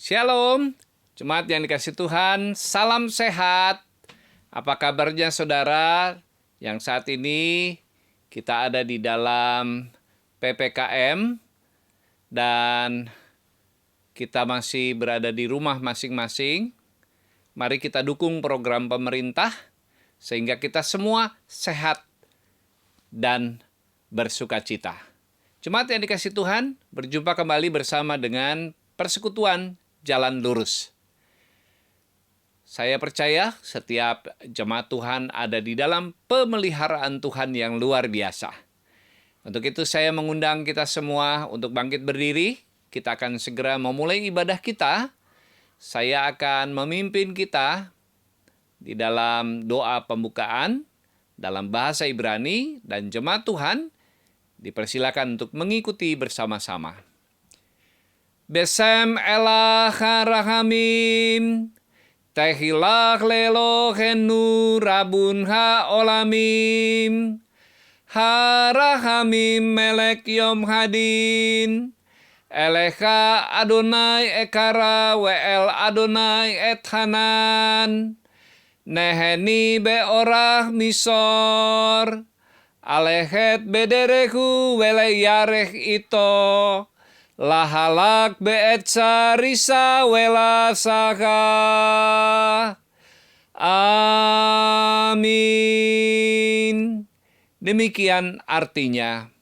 Shalom, jemaat yang dikasih Tuhan, salam sehat. Apa kabarnya saudara yang saat ini kita ada di dalam PPKM dan kita masih berada di rumah masing-masing. Mari kita dukung program pemerintah sehingga kita semua sehat dan bersukacita. Jemaat yang dikasih Tuhan, berjumpa kembali bersama dengan Persekutuan Jalan Lurus. Saya percaya setiap jemaat Tuhan ada di dalam pemeliharaan Tuhan yang luar biasa. Untuk itu saya mengundang kita semua untuk bangkit berdiri. Kita akan segera memulai ibadah kita. Saya akan memimpin kita di dalam doa pembukaan dalam bahasa Ibrani, dan jemaat Tuhan dipersilakan untuk mengikuti bersama-sama. Besem elah rahamim, tehilach lelohenu rabun haolamim, harahamim melek yom hadin, elecha Adonai ekara we'el Adonai et hanan, neheni beorah misor, alechet bederehu wele yarech ito, lahalak be'et sarisa wela saka. Amin. Demikian artinya,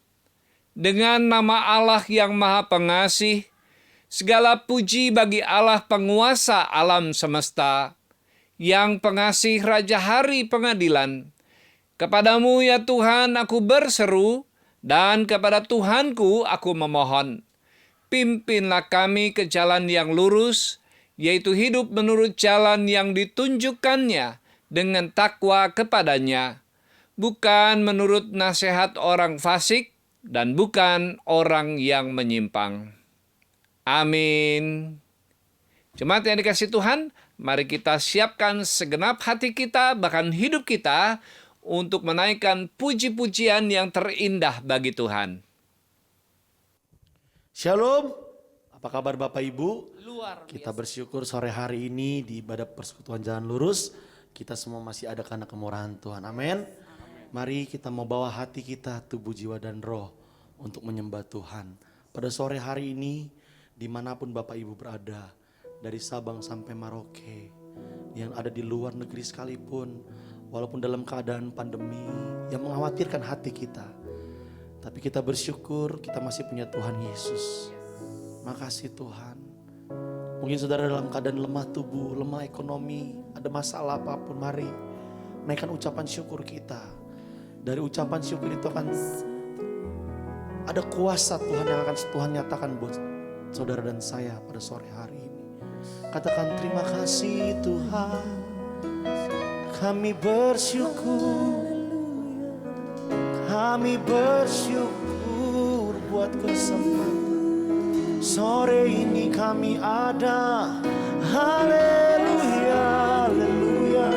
dengan nama Allah yang Maha Pengasih, segala puji bagi Allah penguasa alam semesta, yang pengasih Raja Hari Pengadilan. Kepadamu ya Tuhan aku berseru, dan kepada Tuhanku aku memohon. Pimpinlah kami ke jalan yang lurus, yaitu hidup menurut jalan yang ditunjukkannya dengan takwa kepadanya, bukan menurut nasihat orang fasik dan bukan orang yang menyimpang. Amin. Jemaat yang dikasih Tuhan, mari kita siapkan segenap hati kita, bahkan hidup kita, untuk menaikkan puji-pujian yang terindah bagi Tuhan. Shalom, apa kabar Bapak Ibu? Luar biasa. Kita bersyukur sore hari ini di ibadah Persekutuan Jalan Lurus, kita semua masih ada karena kemurahan Tuhan, amin. Mari kita mau bawa hati kita, tubuh, jiwa, dan roh untuk menyembah Tuhan. Pada sore hari ini, dimanapun Bapak Ibu berada, dari Sabang sampai Merauke, yang ada di luar negeri sekalipun, walaupun dalam keadaan pandemi yang mengkhawatirkan hati kita, tapi kita bersyukur kita masih punya Tuhan Yesus. Makasih Tuhan. Mungkin saudara dalam keadaan lemah tubuh, lemah ekonomi, ada masalah apapun, mari naikkan ucapan syukur kita. Dari ucapan syukur itu akan ada kuasa Tuhan yang akan Tuhan nyatakan buat saudara dan saya pada sore hari ini. Katakan terima kasih Tuhan, kami bersyukur. Kami bersyukur buat kesempatan sore ini kami ada. Haleluya, haleluya,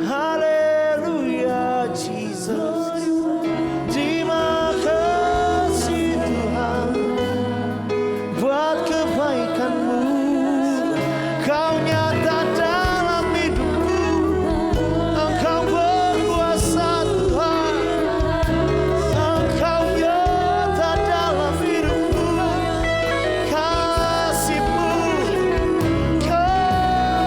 haleluya Jesus. Terima kasih Tuhan buat kebaikan-Mu. Kau nyata dalam hidupku, Engkau berkuasa Tuhan. Engkau nyata dalam hidupku, kasih-Mu, kasih-Mu.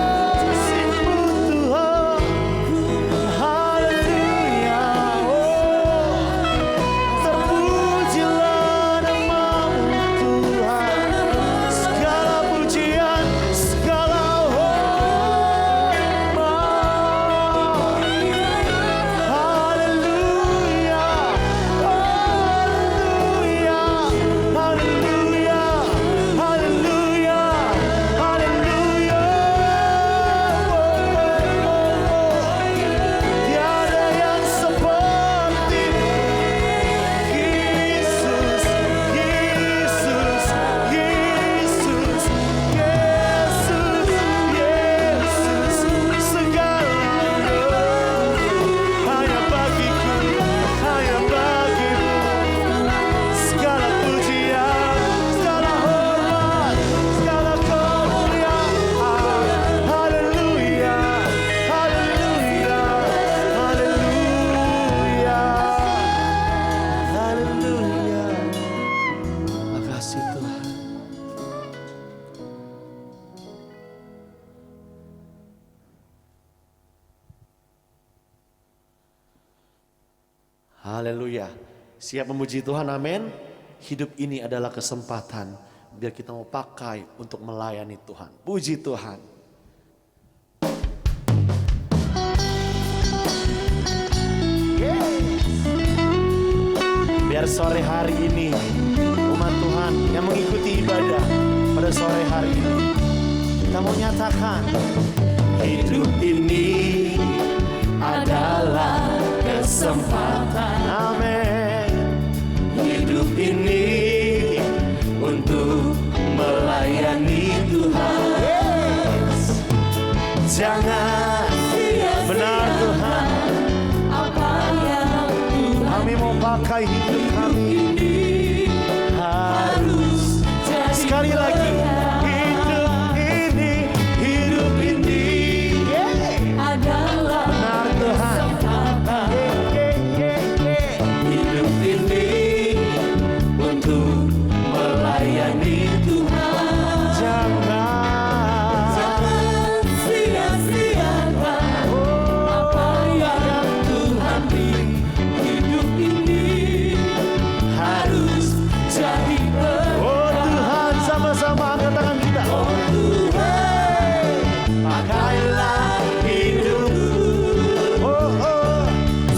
Haleluya. Siap memuji Tuhan, amin. Hidup ini adalah kesempatan biar kita mau pakai untuk melayani Tuhan. Puji Tuhan. Biar sore hari ini umat Tuhan yang mengikuti ibadah pada sore hari ini, kita mau nyatakan hidup ini adalah kesempatan. Amin. Hidup ini untuk melayani Tuhan. Yes. Jangan benar Tuhan, apa yang kami mau pakai hidup kami harus sekali lagi hidup ini adalah benar Tuhan. Hidup ini untuk melayani Tuhan. Jangan sia-siakan apa yang Tuhan beri. Hidup ini harus jadi berkat. oh Tuhan, sama-sama angkat tangan kita. Oh Tuhan, pakailah hidupku. Oh,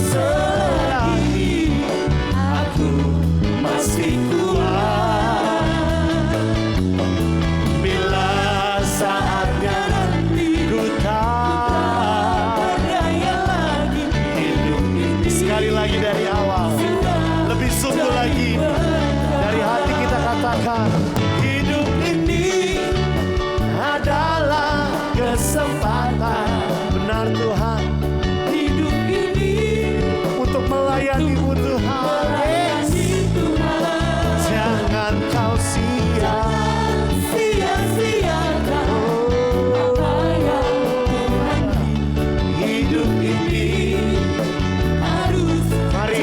selagi aku masih kuat. Bila saatnya nanti ku tak Berdaya lagi hidup ini. Sekali lagi dari awal, lebih sungguh lagi dari hati kita katakan hidup ini adalah kesempatan. Benar Tuhan, hidup ini untuk melayani-Mu Tuhan. melayani Tuhan. Jangan kau Sia-siakan apa yang Tuhan hidup ini. harus Mari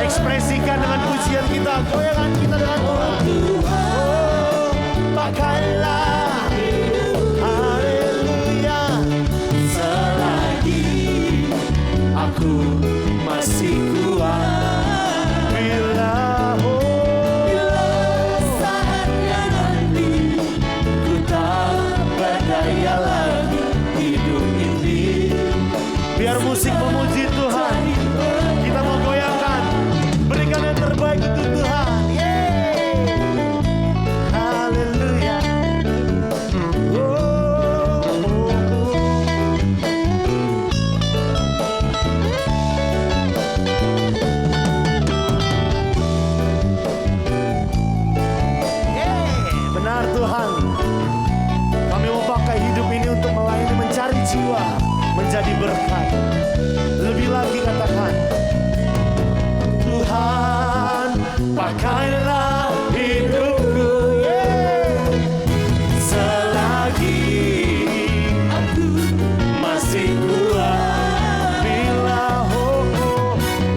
ekspresikan dengan pujian kita, goyangan kita dengan Tuhan. Oh, pakailah haleluya. Selagi aku masih kuat. Bila saatnya nanti ku tak berdaya lagi hidup ini. Biar musik memuji Tuhan, kita mau goyangkan, berikan yang terbaik untuk Tuhan. Yeay. Haleluya. Benar Tuhan, kami mau pakai hidup ini untuk melayani, mencari jiwa, menjadi berkat. Lebih lagi katakan, Tuhan, pakailah hidupku. Selagi aku masih kuat.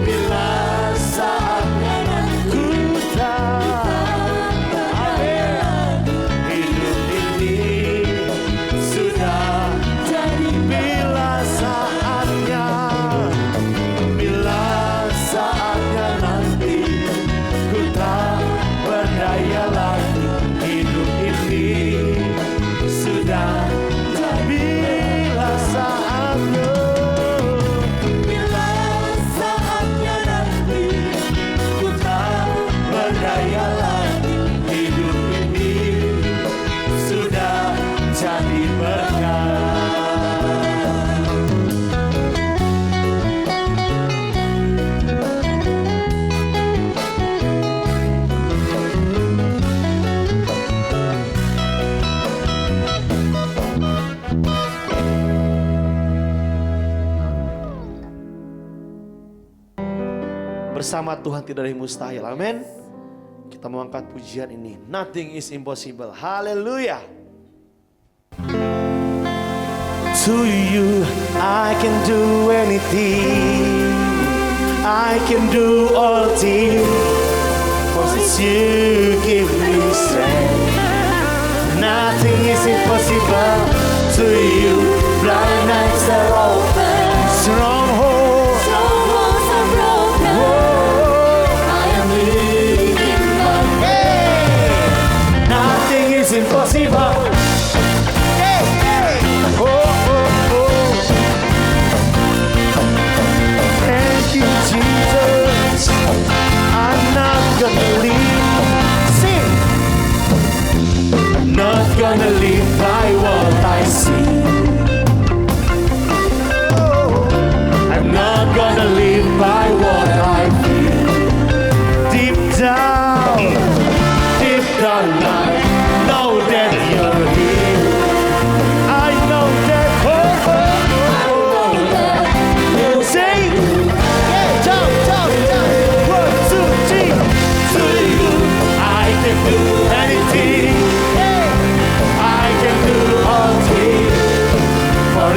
Bila saatnya nanti ku tak ada. Hidup ini sudah jadi bila saatnya nanti ku tak berdaya lagi. Hidup ini sudah bila saatnya nanti ku tak berdaya lagi. Hidup ini sudah jadi berkat. Bersama Tuhan tidak ada yang mustahil. Amin. Kita mau angkat pujian ini. Nothing is impossible. Haleluya. To you I can do anything. I can do all things. For you give me strength. Nothing is impossible to you. Blind eyes are open. Strongholds are broken. oh,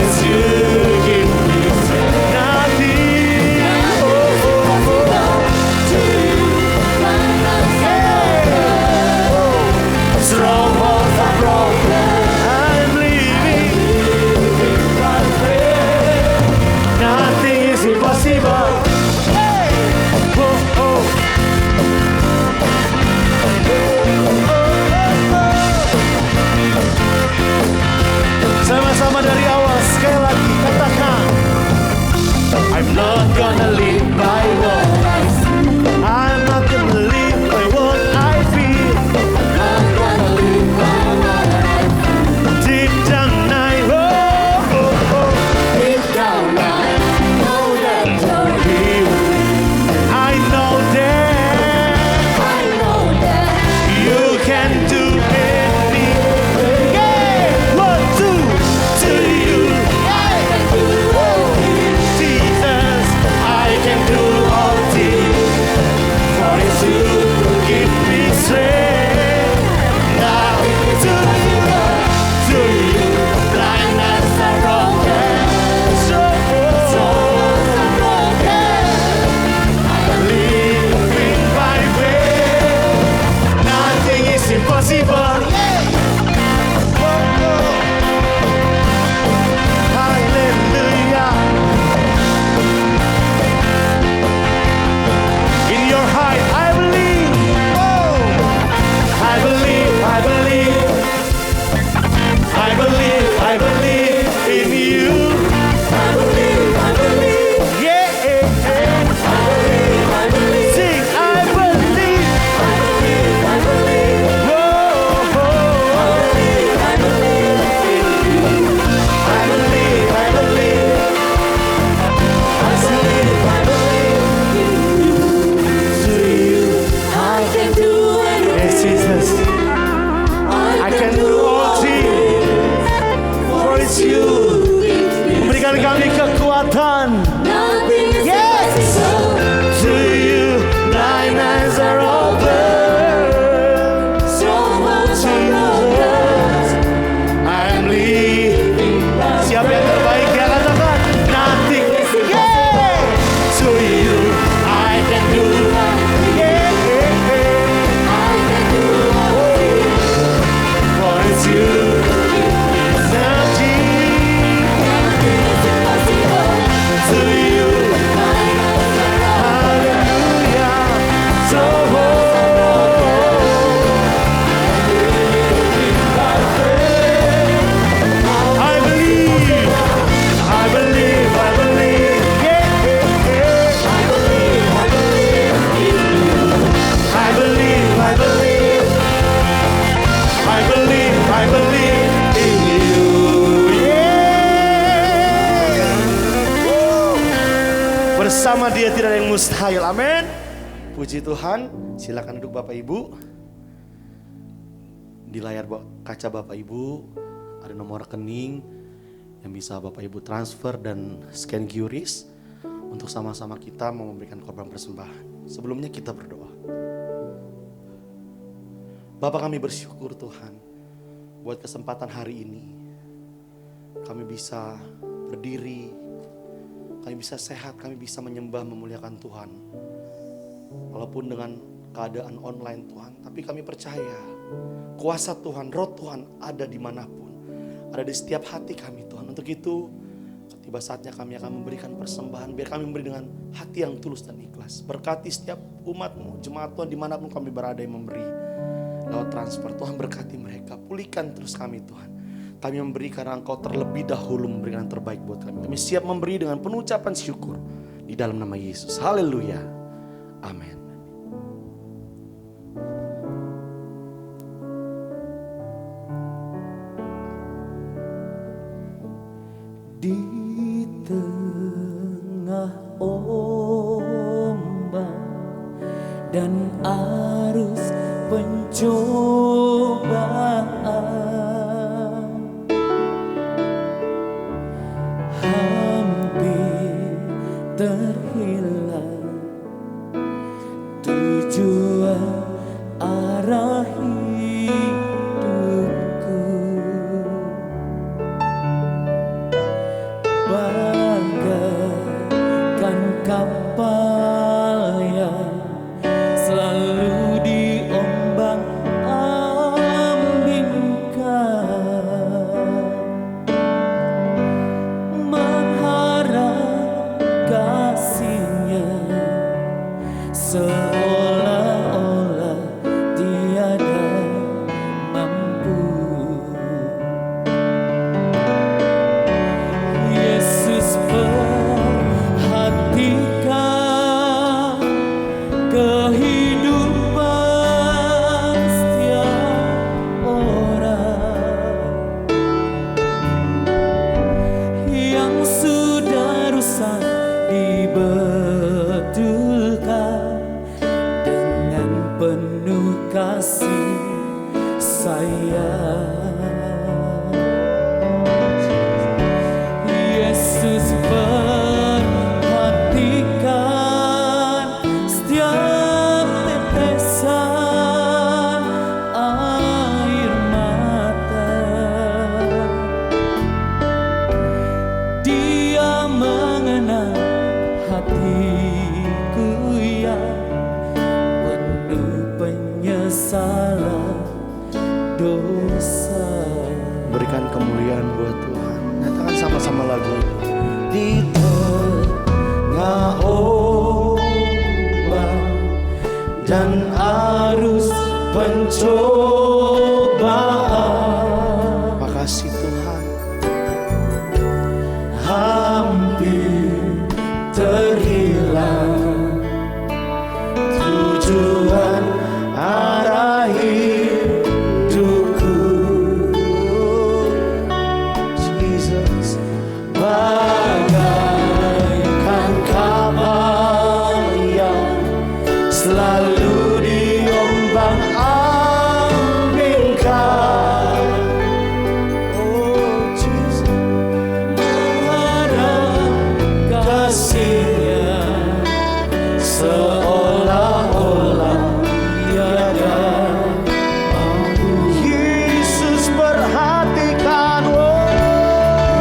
it's you give me strength. Nothing, strongholds are broken. I'm living by faith. Nothing is impossible. Hey! Oh, oh. Sama-sama dari awal sekali lagi katakan, I'm not gonna live by what I see. I'm not gonna live by what I feel. I'm gonna live by what I Deep down I deep down I know that you're feel. I know that you can do anything. Yeah, 1, 2, to you, Jesus, I can do all things. For it's you who give me strength. Now to you, blindness are broken. So living by faith. Nothing is impossible. Hallelujah. In your heart, I believe. Oh, I believe, I believe. I believe, I believe in you. Yeah, sing, I believe. Oh, I believe, I believe. To you, I can do anything. yes, Jesus. I can do all things. For it's you. Memberikan kami kekuatan. Nothing is Yes. impossible. To you, thine eyes are open. Strongholds are broken. I'm living. Siapa yang terbaik ya katakan. Nothing. Yeah. To you, I can do. Yeah. I can do all things. For it's you. Nothing. Nothing is impossible. To you. Hallelujah. So I believe. I believe. I believe. Yeah. I believe in you. I believe. I believe. I believe. I believe in you. Yeah. Bersama Dia tidak ada yang mustahil. Amin. Puji Tuhan. Silakan duduk Bapak Ibu. Di layar kaca Bapak Ibu ada nomor rekening yang bisa Bapak Ibu transfer dan scan QRIS untuk sama-sama kita mau memberikan korban persembahan. Sebelumnya kita berdoa. Bapak, kami bersyukur Tuhan buat kesempatan hari ini. Kami bisa berdiri, kami bisa sehat, kami bisa menyembah memuliakan Tuhan. Walaupun dengan keadaan online Tuhan, tapi kami percaya kuasa Tuhan, roh Tuhan ada dimanapun, ada di setiap hati kami Tuhan. Untuk itu tiba saatnya kami akan memberikan persembahan, biar kami memberi dengan hati yang tulus dan ikhlas. Berkati setiap umat-Mu, jemaat Tuhan dimanapun kami berada yang memberi lewat transfer. Tuhan berkati mereka, pulihkan terus kami Tuhan. Kami memberi karena Engkau terlebih dahulu memberikan yang terbaik buat kami. Kami siap memberi dengan penuh ucapan syukur di dalam nama Yesus. Haleluya. Amin. Di tengah ombak dan arus pencobaan, hampir terhilang tujuan arah hidupku. kapal yang selalu diombang ambingkan, mengharap kasihnya seolah-olah tiada mampu. Yesus perhatikan kehidupan setiap orang yang sudah rusak dibetulkan dengan penuh kasih sayang. Yesus perhatikan setiap tetesan air mata. Dia mengenal hatiku yang penuh penyesalan dosa. Berikan kemuliaan buat Tuhan. Nyatakan sama-sama lagu ini. Di tengah ombak dan arus pencobaan, Makasih Tuhan. hampir terhilang tujuan arah hidupku. Jesus. Bagaikan kapal yang selalu diombang ambingkan, Oh Jesus. mengharap kasihnya seolah-olah tiada mampu. Yesus perhatikan. Oh.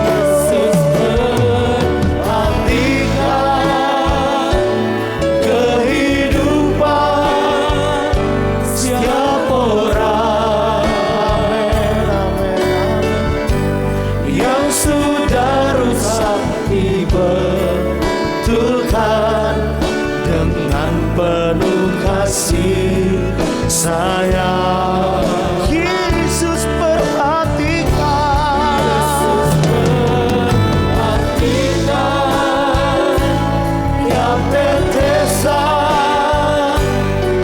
Yesus perhatikan kehidupan setiap orang yang sudah rusak dibetulkan dengan penuh kasih sayang. Yesus perhatikan. Yesus perhatikan tiap tetesan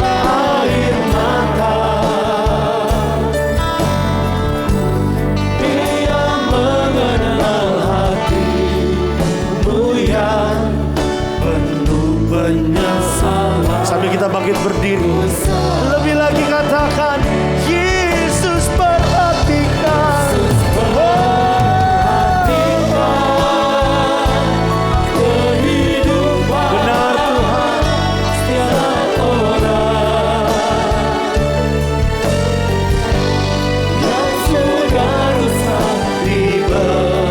air mata. Dia mengenal hatimu yang penuh penyesalan. Sambil kita bangkit berdiri. Lebih lagi katakan, Yesus perhatikan. Kehidupan Benar Tuhan. setiap orang yang sudah rusak dibetulkan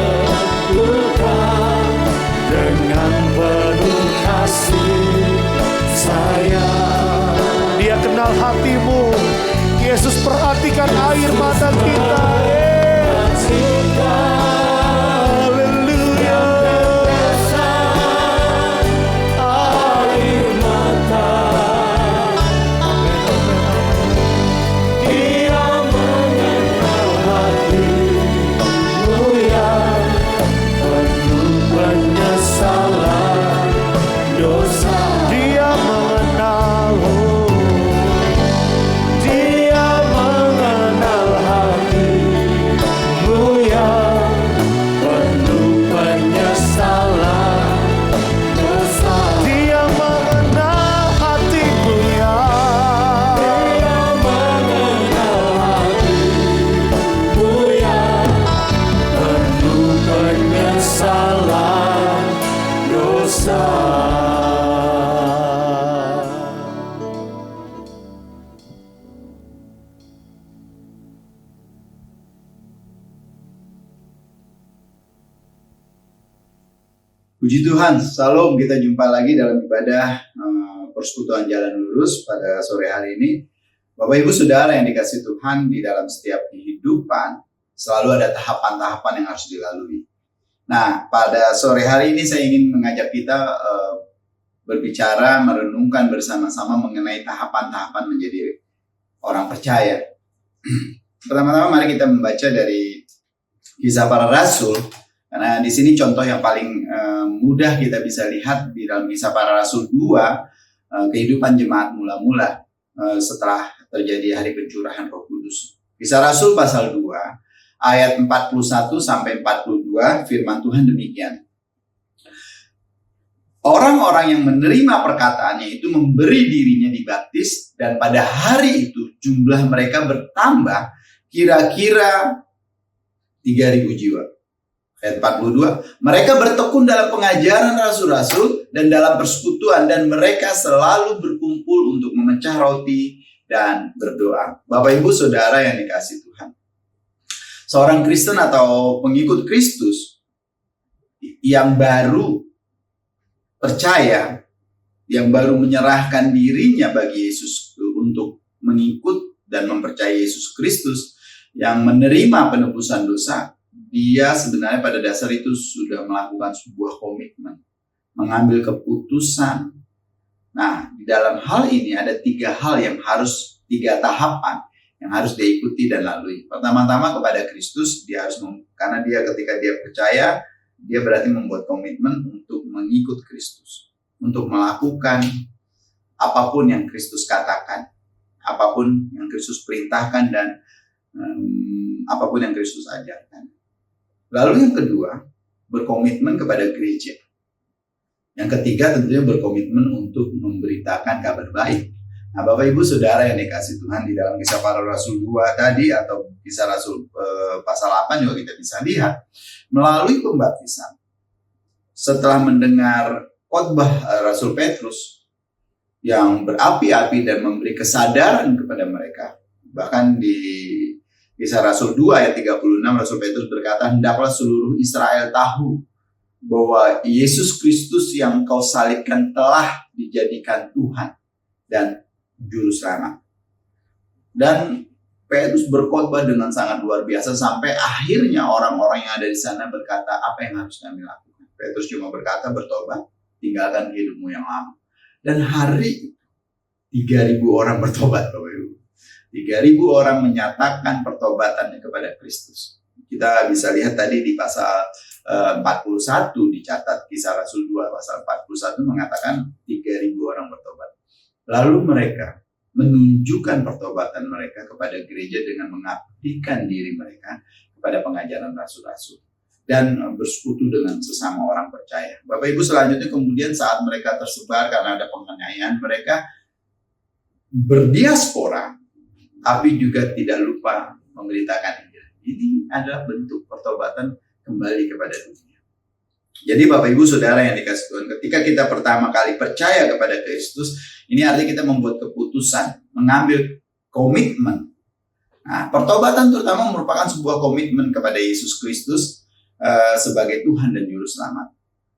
dengan penuh kasih sayang. Dia kenal hatimu. Yesus perhatikan air mata kita. Haleluya. Air mata, Dia mengenal hatimu yang penuh penyesalan dosa. Dia mengenal. Dia mengenal hatimu yang penuh penyesalan dosa. Dia mengenal hatimu ya. Dia mengenal hatimu yang penuh penyesalan dosa. Puji Tuhan, Salam, kita jumpa lagi dalam ibadah Persekutuan Jalan Lurus pada sore hari ini. Bapak Ibu Saudara yang dikasihi Tuhan, di dalam setiap kehidupan selalu ada tahapan-tahapan yang harus dilalui. Nah, pada sore hari ini saya ingin mengajak kita berbicara, merenungkan bersama-sama mengenai tahapan-tahapan menjadi orang percaya. Pertama-tama mari kita membaca dari Kisah Para Rasul. Karena di sini contoh yang paling mudah kita bisa lihat di dalam Kisah Para Rasul 2, kehidupan jemaat mula-mula setelah terjadi hari pencurahan Roh Kudus. Kisah Rasul pasal 2 ayat 41 sampai 42, firman Tuhan demikian. Orang-orang yang menerima perkataannya itu memberi dirinya dibaptis, dan pada hari itu jumlah mereka bertambah kira-kira 3.000 jiwa. Ayat 42, mereka bertekun dalam pengajaran rasul-rasul dan dalam persekutuan, dan mereka selalu berkumpul untuk memecah roti dan berdoa. Bapak Ibu Saudara yang dikasihi Tuhan, seorang Kristen atau pengikut Kristus yang baru percaya, yang baru menyerahkan dirinya bagi Yesus untuk mengikut dan mempercayai Yesus Kristus, yang menerima penebusan dosa, dia sebenarnya pada dasar itu sudah melakukan sebuah komitmen, mengambil keputusan. Nah, di dalam hal ini ada 3 tahapan yang harus diikuti dan lalui. Pertama-tama kepada Kristus, dia harus karena dia ketika dia percaya, dia berarti membuat komitmen untuk mengikut Kristus, untuk melakukan apapun yang Kristus katakan, apapun yang Kristus perintahkan, dan apapun yang Kristus ajarkan. Lalu yang kedua, berkomitmen kepada gereja. Yang ketiga tentunya berkomitmen untuk memberitakan kabar baik. Nah, Bapak Ibu Saudara yang dikasihi Tuhan, di dalam Kisah Para Rasul 2 tadi atau Kisah Rasul pasal 8 juga kita bisa lihat, melalui pembaptisan, setelah mendengar khotbah Rasul Petrus yang berapi-api dan memberi kesadaran kepada mereka, bahkan di Kisah Rasul 2 ayat 36, Rasul Petrus berkata, hendaklah seluruh Israel tahu bahwa Yesus Kristus yang kau salibkan telah dijadikan Tuhan dan Juru Selamat. Dan Petrus berkhotbah dengan sangat luar biasa sampai akhirnya orang-orang yang ada di sana berkata, apa yang harus kami lakukan? Petrus cuma berkata, bertobat, tinggalkan hidupmu yang lama. Dan hari 3.000 orang bertobat, Bapak Ibu. 3.000 orang menyatakan pertobatannya kepada Kristus. Kita bisa lihat tadi di pasal 41 dicatat, Kisah Rasul 2 pasal 41 mengatakan 3.000 orang bertobat. Lalu mereka menunjukkan pertobatan mereka kepada gereja dengan mengabdikan diri mereka kepada pengajaran rasul-rasul dan bersekutu dengan sesama orang percaya. Bapak Ibu, selanjutnya kemudian saat mereka tersebar karena ada penganiayaan, mereka berdiaspora, tapi juga tidak lupa memberitakan Injil. Ini adalah bentuk pertobatan kembali kepada dunia. Jadi Bapak Ibu Saudara yang dikasihi Tuhan, ketika kita pertama kali percaya kepada Kristus, ini artinya kita membuat keputusan, mengambil komitmen. Nah, pertobatan terutama merupakan sebuah komitmen kepada Yesus Kristus sebagai Tuhan dan Juru Selamat.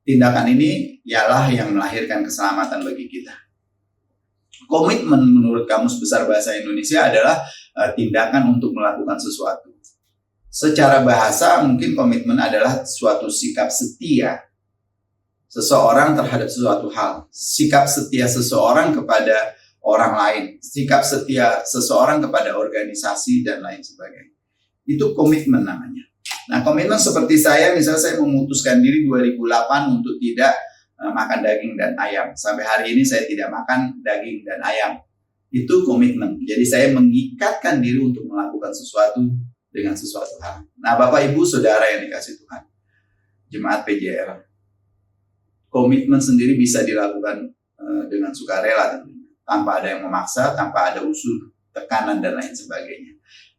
Tindakan ini ialah yang melahirkan keselamatan bagi kita. Komitmen menurut Kamus Besar Bahasa Indonesia adalah tindakan untuk melakukan sesuatu. Secara bahasa mungkin komitmen adalah suatu sikap setia seseorang terhadap sesuatu hal. Sikap setia seseorang kepada orang lain. Sikap setia seseorang kepada organisasi dan lain sebagainya. Itu komitmen namanya. Nah, komitmen seperti saya, misalnya saya memutuskan diri 2008 untuk tidak makan daging dan ayam. Sampai hari ini saya tidak makan daging dan ayam. Itu komitmen. Jadi saya mengikatkan diri untuk melakukan sesuatu dengan sesuatu hal. Nah, Bapak Ibu Saudara yang dikasihi Tuhan, Jemaat PJR, komitmen sendiri bisa dilakukan dengan sukarela tentunya, tanpa ada yang memaksa, tanpa ada unsur tekanan dan lain sebagainya.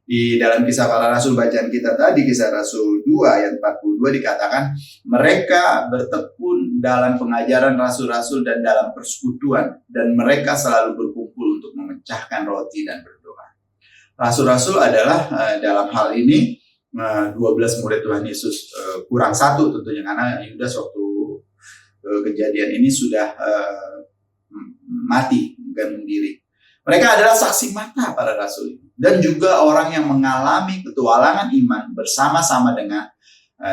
Di dalam Kisah Para Rasul bacaan kita tadi, Kisah Rasul 2 ayat 42 dikatakan, mereka bertekun dalam pengajaran rasul-rasul dan dalam persekutuan, dan mereka selalu berkumpul untuk memecahkan roti dan berdoa. Rasul-rasul adalah dalam hal ini 12 murid Tuhan Yesus kurang 1 tentunya, karena Yudas waktu kejadian ini sudah mati, gantung diri. Mereka adalah saksi mata para rasul dan juga orang yang mengalami petualangan iman bersama-sama dengan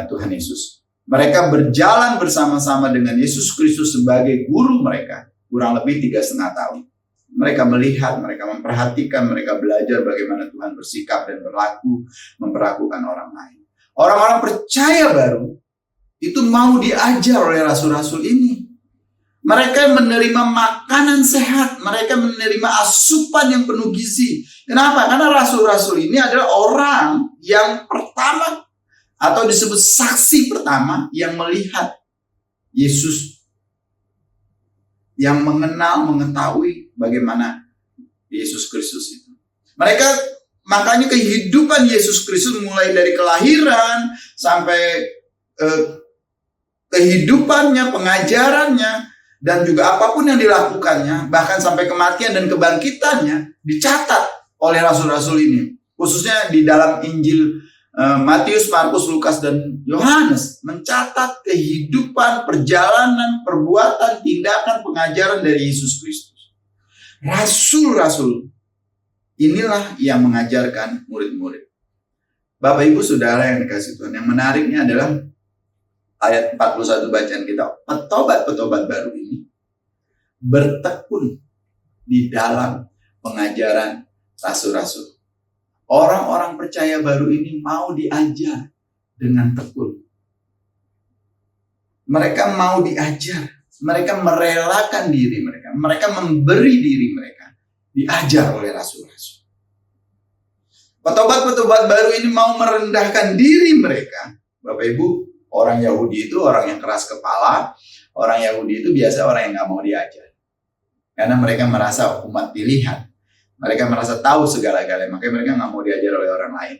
Tuhan Yesus. Mereka berjalan bersama-sama dengan Yesus Kristus sebagai guru mereka kurang lebih 3,5 tahun. Mereka melihat, mereka memperhatikan, mereka belajar bagaimana Tuhan bersikap dan memperlakukan orang lain. Orang-orang percaya baru itu mau diajar oleh rasul-rasul ini. Mereka menerima makanan sehat, mereka menerima asupan yang penuh gizi. Kenapa? Karena rasul-rasul ini adalah orang yang pertama atau disebut saksi pertama yang melihat Yesus, yang mengenal, mengetahui bagaimana Yesus Kristus itu. Mereka, makanya kehidupan Yesus Kristus mulai dari kelahiran sampai kehidupannya, pengajarannya, dan juga apapun yang dilakukannya, bahkan sampai kematian dan kebangkitannya, dicatat oleh rasul-rasul ini. Khususnya di dalam Injil Matius, Markus, Lukas, dan Yohanes, mencatat kehidupan, perjalanan, perbuatan, tindakan, pengajaran dari Yesus Kristus. Rasul-rasul inilah yang mengajarkan murid-murid. Bapak Ibu Saudara yang dikasihi Tuhan, yang menariknya adalah ayat 41 bacaan kita, petobat-petobat baru ini bertekun di dalam pengajaran rasul-rasul. Orang-orang percaya baru ini mau diajar dengan tekun. Mereka mau diajar, mereka merelakan diri mereka, mereka memberi diri mereka, diajar oleh rasul-rasul. Petobat-petobat baru ini mau merendahkan diri mereka. Bapak Ibu, orang Yahudi itu orang yang keras kepala. Orang Yahudi itu biasa orang yang gak mau diajar. Karena mereka merasa umat pilihan. Mereka merasa tahu segala-galanya. Makanya mereka gak mau diajar oleh orang lain.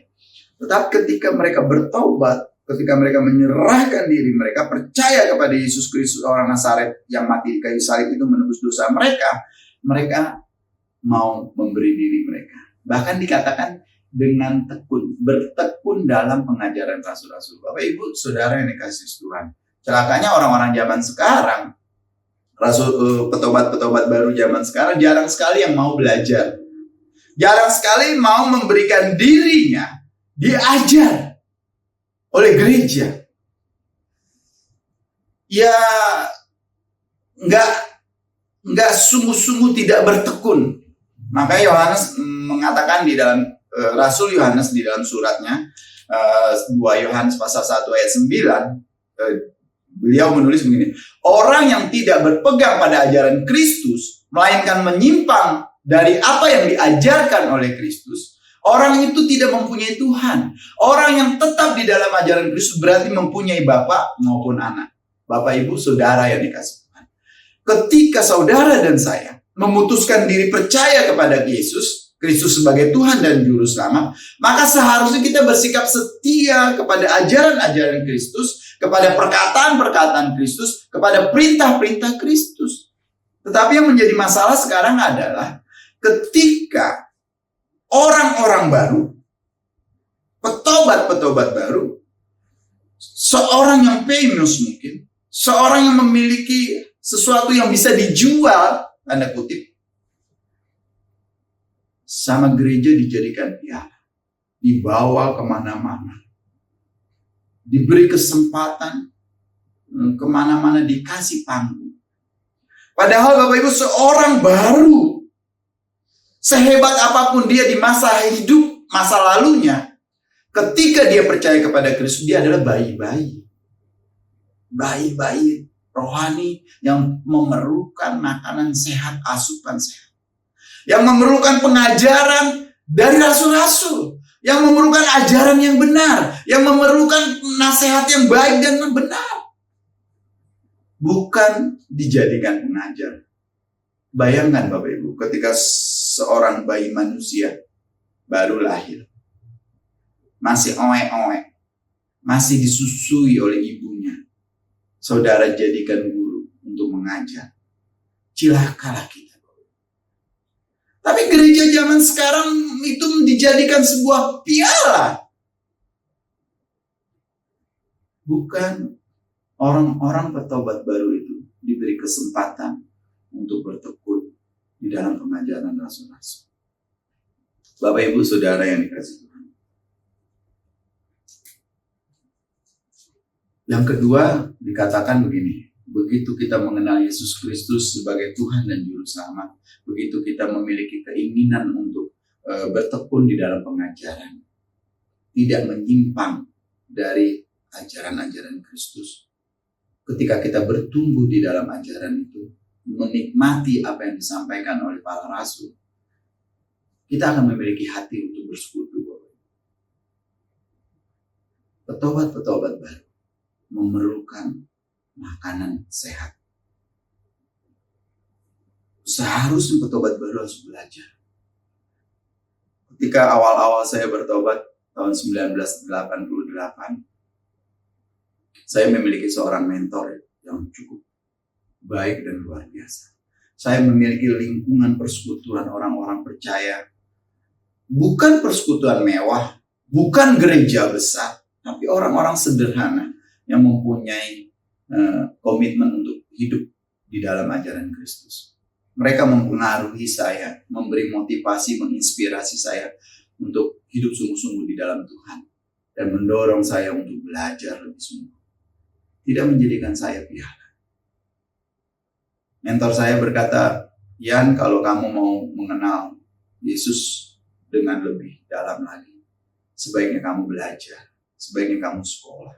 Tetapi ketika mereka bertobat, ketika mereka menyerahkan diri, mereka percaya kepada Yesus Kristus orang Nazaret yang mati di kayu salib itu menebus dosa mereka, mereka mau memberi diri mereka. Bahkan dikatakan dengan tekun, bertekun dalam pengajaran rasul-rasul. Bapak Ibu Saudara yang dikasihi Tuhan, celakanya orang-orang zaman sekarang, petobat-petobat baru zaman sekarang jarang sekali yang mau belajar, jarang sekali mau memberikan dirinya diajar oleh gereja. Ya nggak sungguh-sungguh tidak bertekun. Makanya Yohanes mengatakan di dalam Rasul Yohanes di dalam suratnya 2 Yohanes pasal 1 ayat 9, beliau menulis begini, orang yang tidak berpegang pada ajaran Kristus melainkan menyimpang dari apa yang diajarkan oleh Kristus, orang itu tidak mempunyai Tuhan. Orang yang tetap di dalam ajaran Kristus berarti mempunyai Bapa maupun Anak. Bapak Ibu Saudara yang dikasihi Tuhan, ketika saudara dan saya memutuskan diri percaya kepada Yesus Kristus sebagai Tuhan dan Juru Selamat, maka seharusnya kita bersikap setia kepada ajaran-ajaran Kristus, kepada perkataan-perkataan Kristus, kepada perintah-perintah Kristus. Tetapi yang menjadi masalah sekarang adalah ketika orang-orang baru, petobat-petobat baru, seorang yang famous mungkin, seorang yang memiliki sesuatu yang bisa dijual, tanda kutip, sama gereja dijadikan piala, dibawa kemana-mana, diberi kesempatan kemana-mana, dikasih panggung. Padahal Bapak Ibu, seorang baru, sehebat apapun dia di masa hidup, masa lalunya, ketika dia percaya kepada Kristus, dia adalah bayi-bayi. Bayi-bayi rohani yang memerlukan makanan sehat, asupan sehat. Yang memerlukan pengajaran dari rasul-rasul, yang memerlukan ajaran yang benar, yang memerlukan nasihat yang baik dan benar, bukan dijadikan pengajar. Bayangkan Bapak Ibu, ketika seorang bayi manusia baru lahir, masih oek-oek, masih disusui oleh ibunya, saudara jadikan guru untuk mengajar, cilakalah kita. Tapi gereja zaman sekarang itu dijadikan sebuah piala. Bukan orang-orang petobat baru itu diberi kesempatan untuk bertekun di dalam pengajaran rasul-rasul. Bapak Ibu Saudara yang dikasihi Tuhan. Yang kedua dikatakan begini, begitu kita mengenal Yesus Kristus sebagai Tuhan dan Juru Selamat, begitu kita memiliki keinginan untuk bertekun di dalam pengajaran, tidak menyimpang dari ajaran-ajaran Kristus. Ketika kita bertumbuh di dalam ajaran itu, menikmati apa yang disampaikan oleh para rasul, kita akan memiliki hati untuk bersekutu. Petobat-petobat baru memerlukan makanan sehat. Seharusnya petobat baru harus belajar. Ketika awal-awal saya bertobat tahun 1988, saya memiliki seorang mentor yang cukup baik dan luar biasa. Saya memiliki lingkungan persekutuan orang-orang percaya. Bukan persekutuan mewah, bukan gereja besar, tapi orang-orang sederhana yang mempunyai komitmen untuk hidup di dalam ajaran Kristus. Mereka mempengaruhi saya, memberi motivasi, menginspirasi saya untuk hidup sungguh-sungguh di dalam Tuhan. Dan mendorong saya untuk belajar lebih sungguh. Tidak menjadikan saya piala. Mentor saya berkata, Yan, kalau kamu mau mengenal Yesus dengan lebih dalam lagi, sebaiknya kamu belajar, sebaiknya kamu sekolah.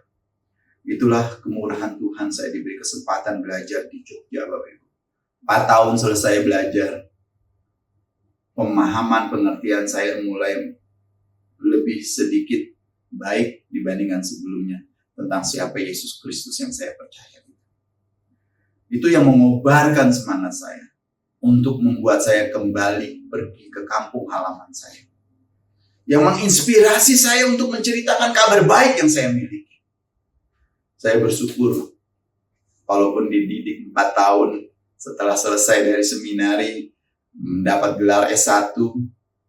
Itulah kemurahan Tuhan, saya diberi kesempatan belajar di Jogja, Bapak Ibu. 4 tahun selesai belajar, pemahaman pengertian saya mulai lebih sedikit baik dibandingkan sebelumnya tentang siapa Yesus Kristus yang saya percaya. Itu yang mengobarkan semangat saya untuk membuat saya kembali pergi ke kampung halaman saya. Yang menginspirasi saya untuk menceritakan kabar baik yang saya miliki. Saya bersyukur, walaupun dididik 4 tahun, setelah selesai dari seminari, mendapat gelar S1,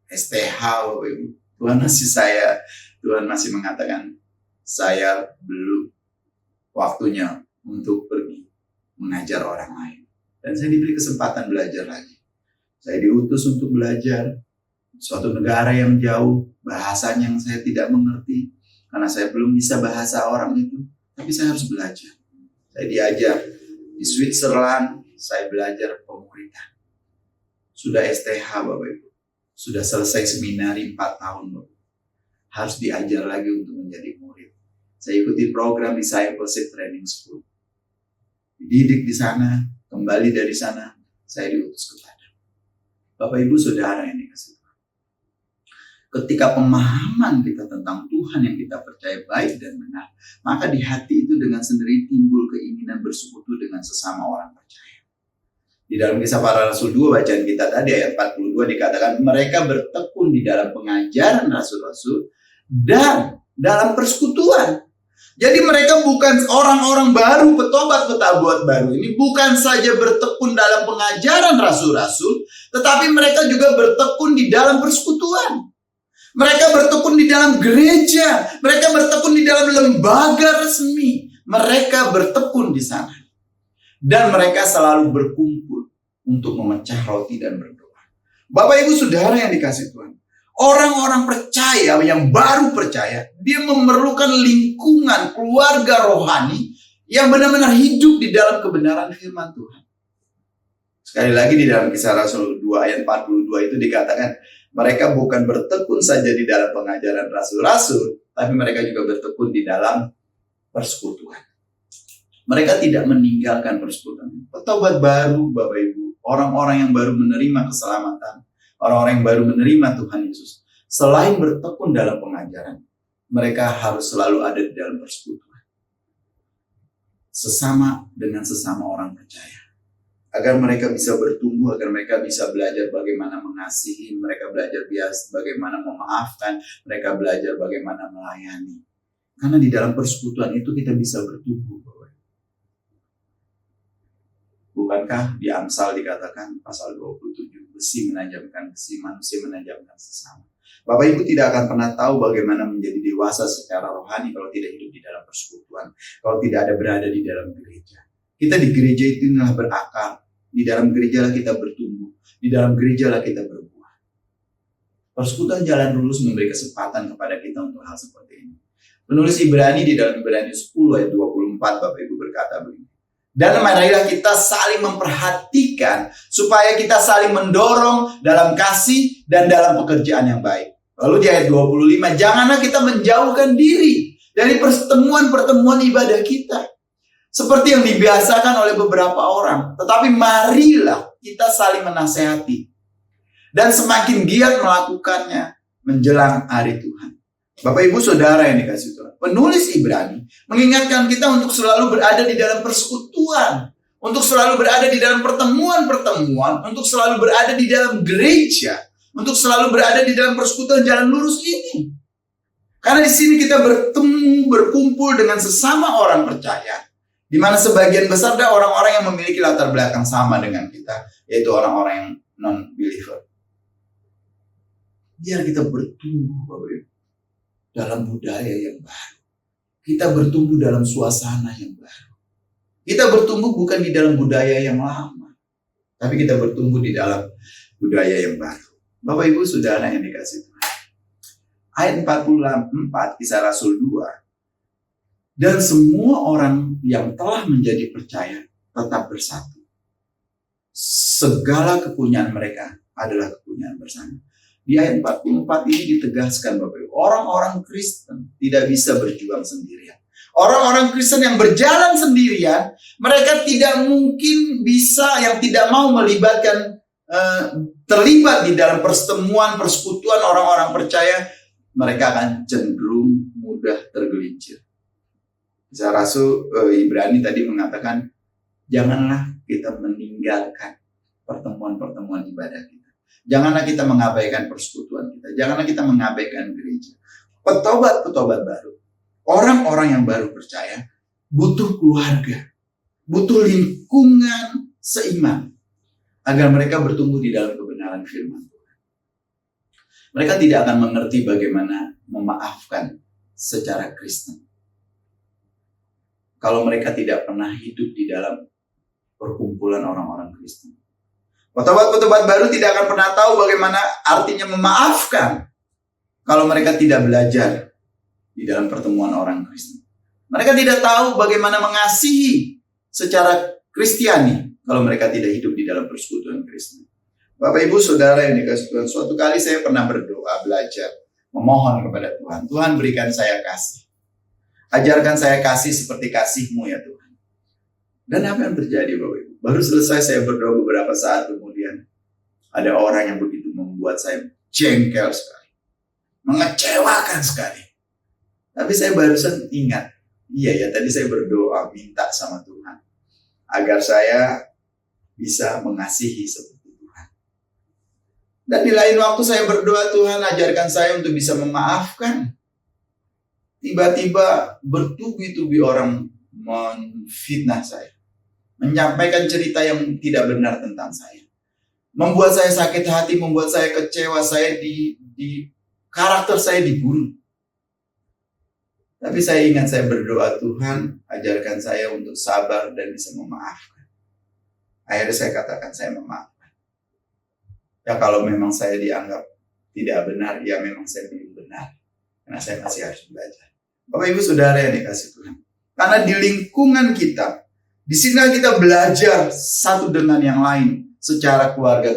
STH, Tuhan masih mengatakan, saya belum waktunya untuk pergi mengajar orang lain. Dan saya diberi kesempatan belajar lagi. Saya diutus untuk belajar suatu negara yang jauh, bahasanya yang saya tidak mengerti, karena saya belum bisa bahasa orang itu. Tapi saya harus belajar. Saya diajar di Switzerland, saya belajar pemuridan. Sudah STH, Bapak Ibu. Sudah selesai seminari 4 tahun, Bapak. Harus diajar lagi untuk menjadi murid. Saya ikuti program Discipleship Training School. Dididik di sana, kembali dari sana, saya diutus ke Padang. Bapak Ibu Saudara yang dikasihi Tuhan. Ketika pemahaman kita tentang Tuhan yang kita percaya baik dan benar, maka di hati itu dengan sendiri timbul keinginan bersekutu dengan sesama orang percaya. Di dalam Kisah Para Rasul 2 bacaan kita tadi ayat 42 dikatakan mereka bertekun di dalam pengajaran rasul-rasul dan dalam persekutuan. Jadi mereka bukan orang-orang baru, petobat-petobat baru. Ini bukan saja bertekun dalam pengajaran rasul-rasul, tetapi mereka juga bertekun di dalam persekutuan. Mereka bertekun di dalam gereja, mereka bertekun di dalam lembaga resmi. Mereka bertekun di sana. Dan mereka selalu berkumpul untuk memecah roti dan berdoa. Bapak Ibu Saudara yang dikasihi Tuhan. Orang-orang percaya yang baru percaya, dia memerlukan lingkungan keluarga rohani yang benar-benar hidup di dalam kebenaran firman Tuhan. Sekali lagi di dalam Kisah Rasul 2 ayat 42 itu dikatakan, mereka bukan bertekun saja di dalam pengajaran rasul-rasul, tapi mereka juga bertekun di dalam persekutuan. Mereka tidak meninggalkan persekutuan. Petobat baru, Bapak Ibu, orang-orang yang baru menerima keselamatan, orang-orang yang baru menerima Tuhan Yesus, selain bertekun dalam pengajaran, mereka harus selalu ada di dalam persekutuan. Sesama dengan sesama orang percaya. Agar mereka bisa bertumbuh, agar mereka bisa belajar bagaimana mengasihi, mereka belajar bagaimana memaafkan, mereka belajar bagaimana melayani. Karena di dalam persekutuan itu kita bisa bertumbuh. Bukankah di Amsal dikatakan pasal 27, besi menajamkan besi, manusia menajamkan sesama. Bapak Ibu tidak akan pernah tahu bagaimana menjadi dewasa secara rohani kalau tidak hidup di dalam persekutuan, kalau tidak ada berada di dalam gereja. Kita di gereja itu inilah berakar. Di dalam gereja lah kita bertumbuh. Di dalam gereja lah kita berbuah. Persekutuan Jalan Lurus memberi kesempatan kepada kita untuk hal seperti ini. Penulis Ibrani di dalam Ibrani 10 ayat 24 Bapak Ibu berkata begini. Dan marilah kita saling memperhatikan supaya kita saling mendorong dalam kasih dan dalam pekerjaan yang baik. Lalu di ayat 25, janganlah kita menjauhkan diri dari pertemuan-pertemuan ibadah kita. Seperti yang dibiasakan oleh beberapa orang. Tetapi marilah kita saling menasehati. Dan semakin giat melakukannya menjelang hari Tuhan. Bapak Ibu Saudara yang dikasihi Tuhan. Penulis Ibrani mengingatkan kita untuk selalu berada di dalam persekutuan. Untuk selalu berada di dalam pertemuan-pertemuan. Untuk selalu berada di dalam gereja. Untuk selalu berada di dalam persekutuan Jalan Lurus ini. Karena di sini kita bertemu, berkumpul dengan sesama orang percaya. Di mana sebagian besar ada orang-orang yang memiliki latar belakang sama dengan kita, yaitu orang-orang yang non-believer. Biar kita bertumbuh, Bapak Ibu, dalam budaya yang baru. Kita bertumbuh dalam suasana yang baru. Kita bertumbuh bukan di dalam budaya yang lama, tapi kita bertumbuh di dalam budaya yang baru. Bapak Ibu Saudara yang dikasihi Tuhan. Ayat 44 Kisah Rasul 2. Dan semua orang yang telah menjadi percaya tetap bersatu. Segala kepunyaan mereka adalah kepunyaan bersama. Di ayat 44 ini ditegaskan Bapak Ibu, orang-orang Kristen tidak bisa berjuang sendirian. Orang-orang Kristen yang berjalan sendirian, mereka tidak mungkin bisa, yang tidak mau melibatkan, terlibat di dalam pertemuan, persekutuan orang-orang percaya, mereka akan cenderung mudah tergelincir. Kisah Rasul Ibrani tadi mengatakan, janganlah kita meninggalkan pertemuan-pertemuan ibadah kita. Janganlah kita mengabaikan persekutuan kita. Janganlah kita mengabaikan gereja. Petobat-petobat baru, orang-orang yang baru percaya, butuh keluarga, butuh lingkungan seiman, agar mereka bertumbuh di dalam kebenaran firman Tuhan. Mereka tidak akan mengerti bagaimana memaafkan secara Kristen kalau mereka tidak pernah hidup di dalam perkumpulan orang-orang Kristen. Petobat-petobat baru tidak akan pernah tahu bagaimana artinya memaafkan kalau mereka tidak belajar di dalam pertemuan orang Kristen. Mereka tidak tahu bagaimana mengasihi secara Kristiani kalau mereka tidak hidup di dalam persekutuan Kristen. Bapak Ibu Saudara yang dikasihi Tuhan, suatu kali saya pernah berdoa, belajar, memohon kepada Tuhan. Tuhan berikan saya kasih. Ajarkan saya kasih seperti kasih-Mu ya Tuhan. Dan apa yang terjadi Bapak Ibu? Baru selesai saya berdoa beberapa saat kemudian, ada orang yang begitu membuat saya jengkel sekali. Mengecewakan sekali. Tapi saya barusan ingat, iya ya tadi saya berdoa minta sama Tuhan. Agar saya bisa mengasihi seperti Tuhan. Dan di lain waktu saya berdoa, Tuhan ajarkan saya untuk bisa memaafkan. Tiba-tiba bertubi-tubi orang menfitnah saya. Menyampaikan cerita yang tidak benar tentang saya. Membuat saya sakit hati, membuat saya kecewa, saya di karakter saya dibunuh. Tapi saya ingat saya berdoa, Tuhan ajarkan saya untuk sabar dan bisa memaafkan. Akhirnya saya katakan saya memaafkan. Ya kalau memang saya dianggap tidak benar, ya memang saya belum benar. Karena saya masih harus belajar. Bapak Ibu Saudara yang dikasihi Tuhan. Karena di lingkungan kita, di sini kita belajar satu dengan yang lain secara keluarga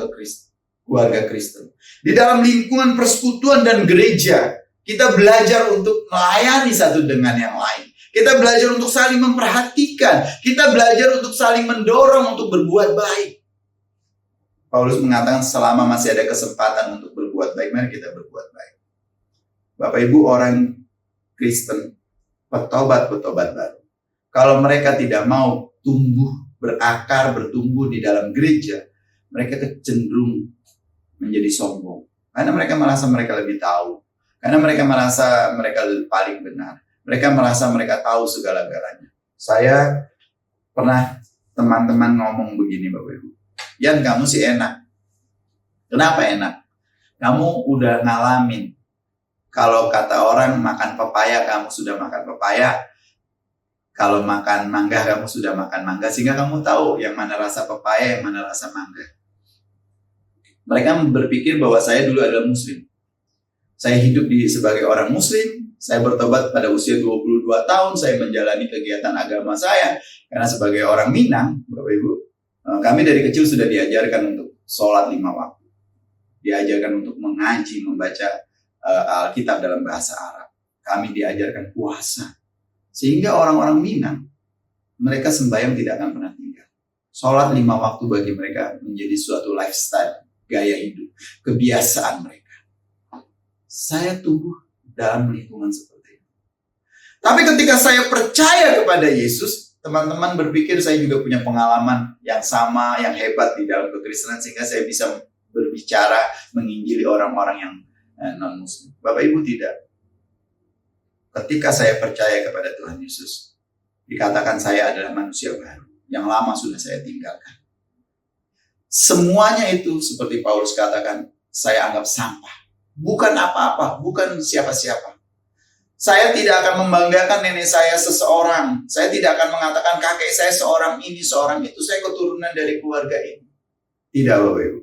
Kristen. Di dalam lingkungan persekutuan dan gereja, kita belajar untuk melayani satu dengan yang lain. Kita belajar untuk saling memperhatikan. Kita belajar untuk saling mendorong untuk berbuat baik. Paulus mengatakan selama masih ada kesempatan untuk berbuat baik, mari kita berbuat baik. Bapak Ibu orang Kristen, petobat-petobat baru. Kalau mereka tidak mau tumbuh, berakar, bertumbuh di dalam gereja, mereka cenderung menjadi sombong. Karena mereka merasa mereka lebih tahu. Karena mereka merasa mereka paling benar. Mereka merasa mereka tahu segala-galanya. Saya pernah teman-teman ngomong begini Bapak Ibu. Yan, kamu sih enak. Kenapa enak? Kamu udah ngalamin. Kalau kata orang makan pepaya, kamu sudah makan pepaya. Kalau makan mangga, kamu sudah makan mangga, sehingga kamu tahu yang mana rasa pepaya, yang mana rasa mangga. Mereka berpikir bahwa saya dulu adalah muslim. Saya hidup sebagai orang muslim, saya bertobat pada usia 22 tahun, saya menjalani kegiatan agama saya. Karena sebagai orang Minang, Bapak Ibu, kami dari kecil sudah diajarkan untuk sholat 5 waktu. Diajarkan untuk mengaji, membaca Alkitab dalam bahasa Arab. Kami diajarkan puasa. Sehingga orang-orang Minang, mereka sembahyang tidak akan pernah tinggal. Sholat 5 waktu bagi mereka menjadi suatu lifestyle, gaya hidup, kebiasaan mereka. Saya tumbuh dalam lingkungan seperti itu. Tapi ketika saya percaya kepada Yesus, teman-teman berpikir saya juga punya pengalaman yang sama, yang hebat di dalam kekristenan, sehingga saya bisa berbicara, menginjili orang-orang yang non-muslim. Bapak Ibu, tidak. Ketika saya percaya kepada Tuhan Yesus, dikatakan saya adalah manusia baru. Yang lama sudah saya tinggalkan. Semuanya itu seperti Paulus katakan, saya anggap sampah. Bukan apa-apa, bukan siapa-siapa. Saya tidak akan membanggakan nenek saya seseorang. Saya tidak akan mengatakan kakek saya seorang ini, seorang itu. Saya keturunan dari keluarga ini. Tidak, Bapak Ibu.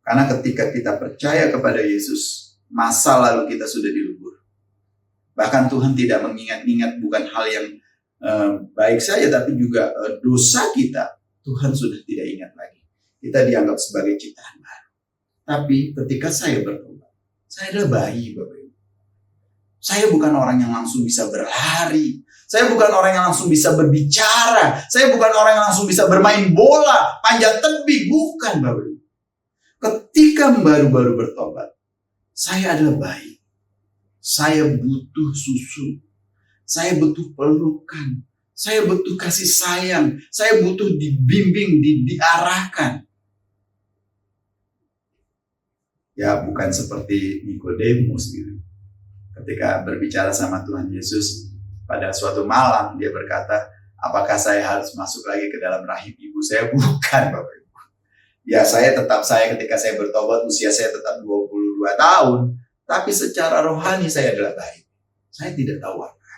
Karena ketika kita percaya kepada Yesus, masa lalu kita sudah dilebur. Bahkan Tuhan tidak mengingat-ingat bukan hal yang baik saja, tapi juga dosa kita. Tuhan sudah tidak ingat lagi. Kita dianggap sebagai ciptaan baru. Tapi ketika saya bertobat, saya adalah bayi, Bapak Ibu. Saya bukan orang yang langsung bisa berlari. Saya bukan orang yang langsung bisa berbicara. Saya bukan orang yang langsung bisa bermain bola, panjat tebing. Bukan, Bapak Ibu. Ketika baru-baru bertobat, saya adalah bayi. Saya butuh susu. Saya butuh pelukan. Saya butuh kasih sayang. Saya butuh dibimbing, diarahkan. Ya, bukan seperti Nikodemus gitu. Ketika berbicara sama Tuhan Yesus, pada suatu malam dia berkata, apakah saya harus masuk lagi ke dalam rahim ibu saya? Bukan, Bapak Ibu. Ya, saya ketika saya bertobat, usia saya tetap 22 tahun. Tapi secara rohani saya adalah baik. Saya tidak tahu apa-apa.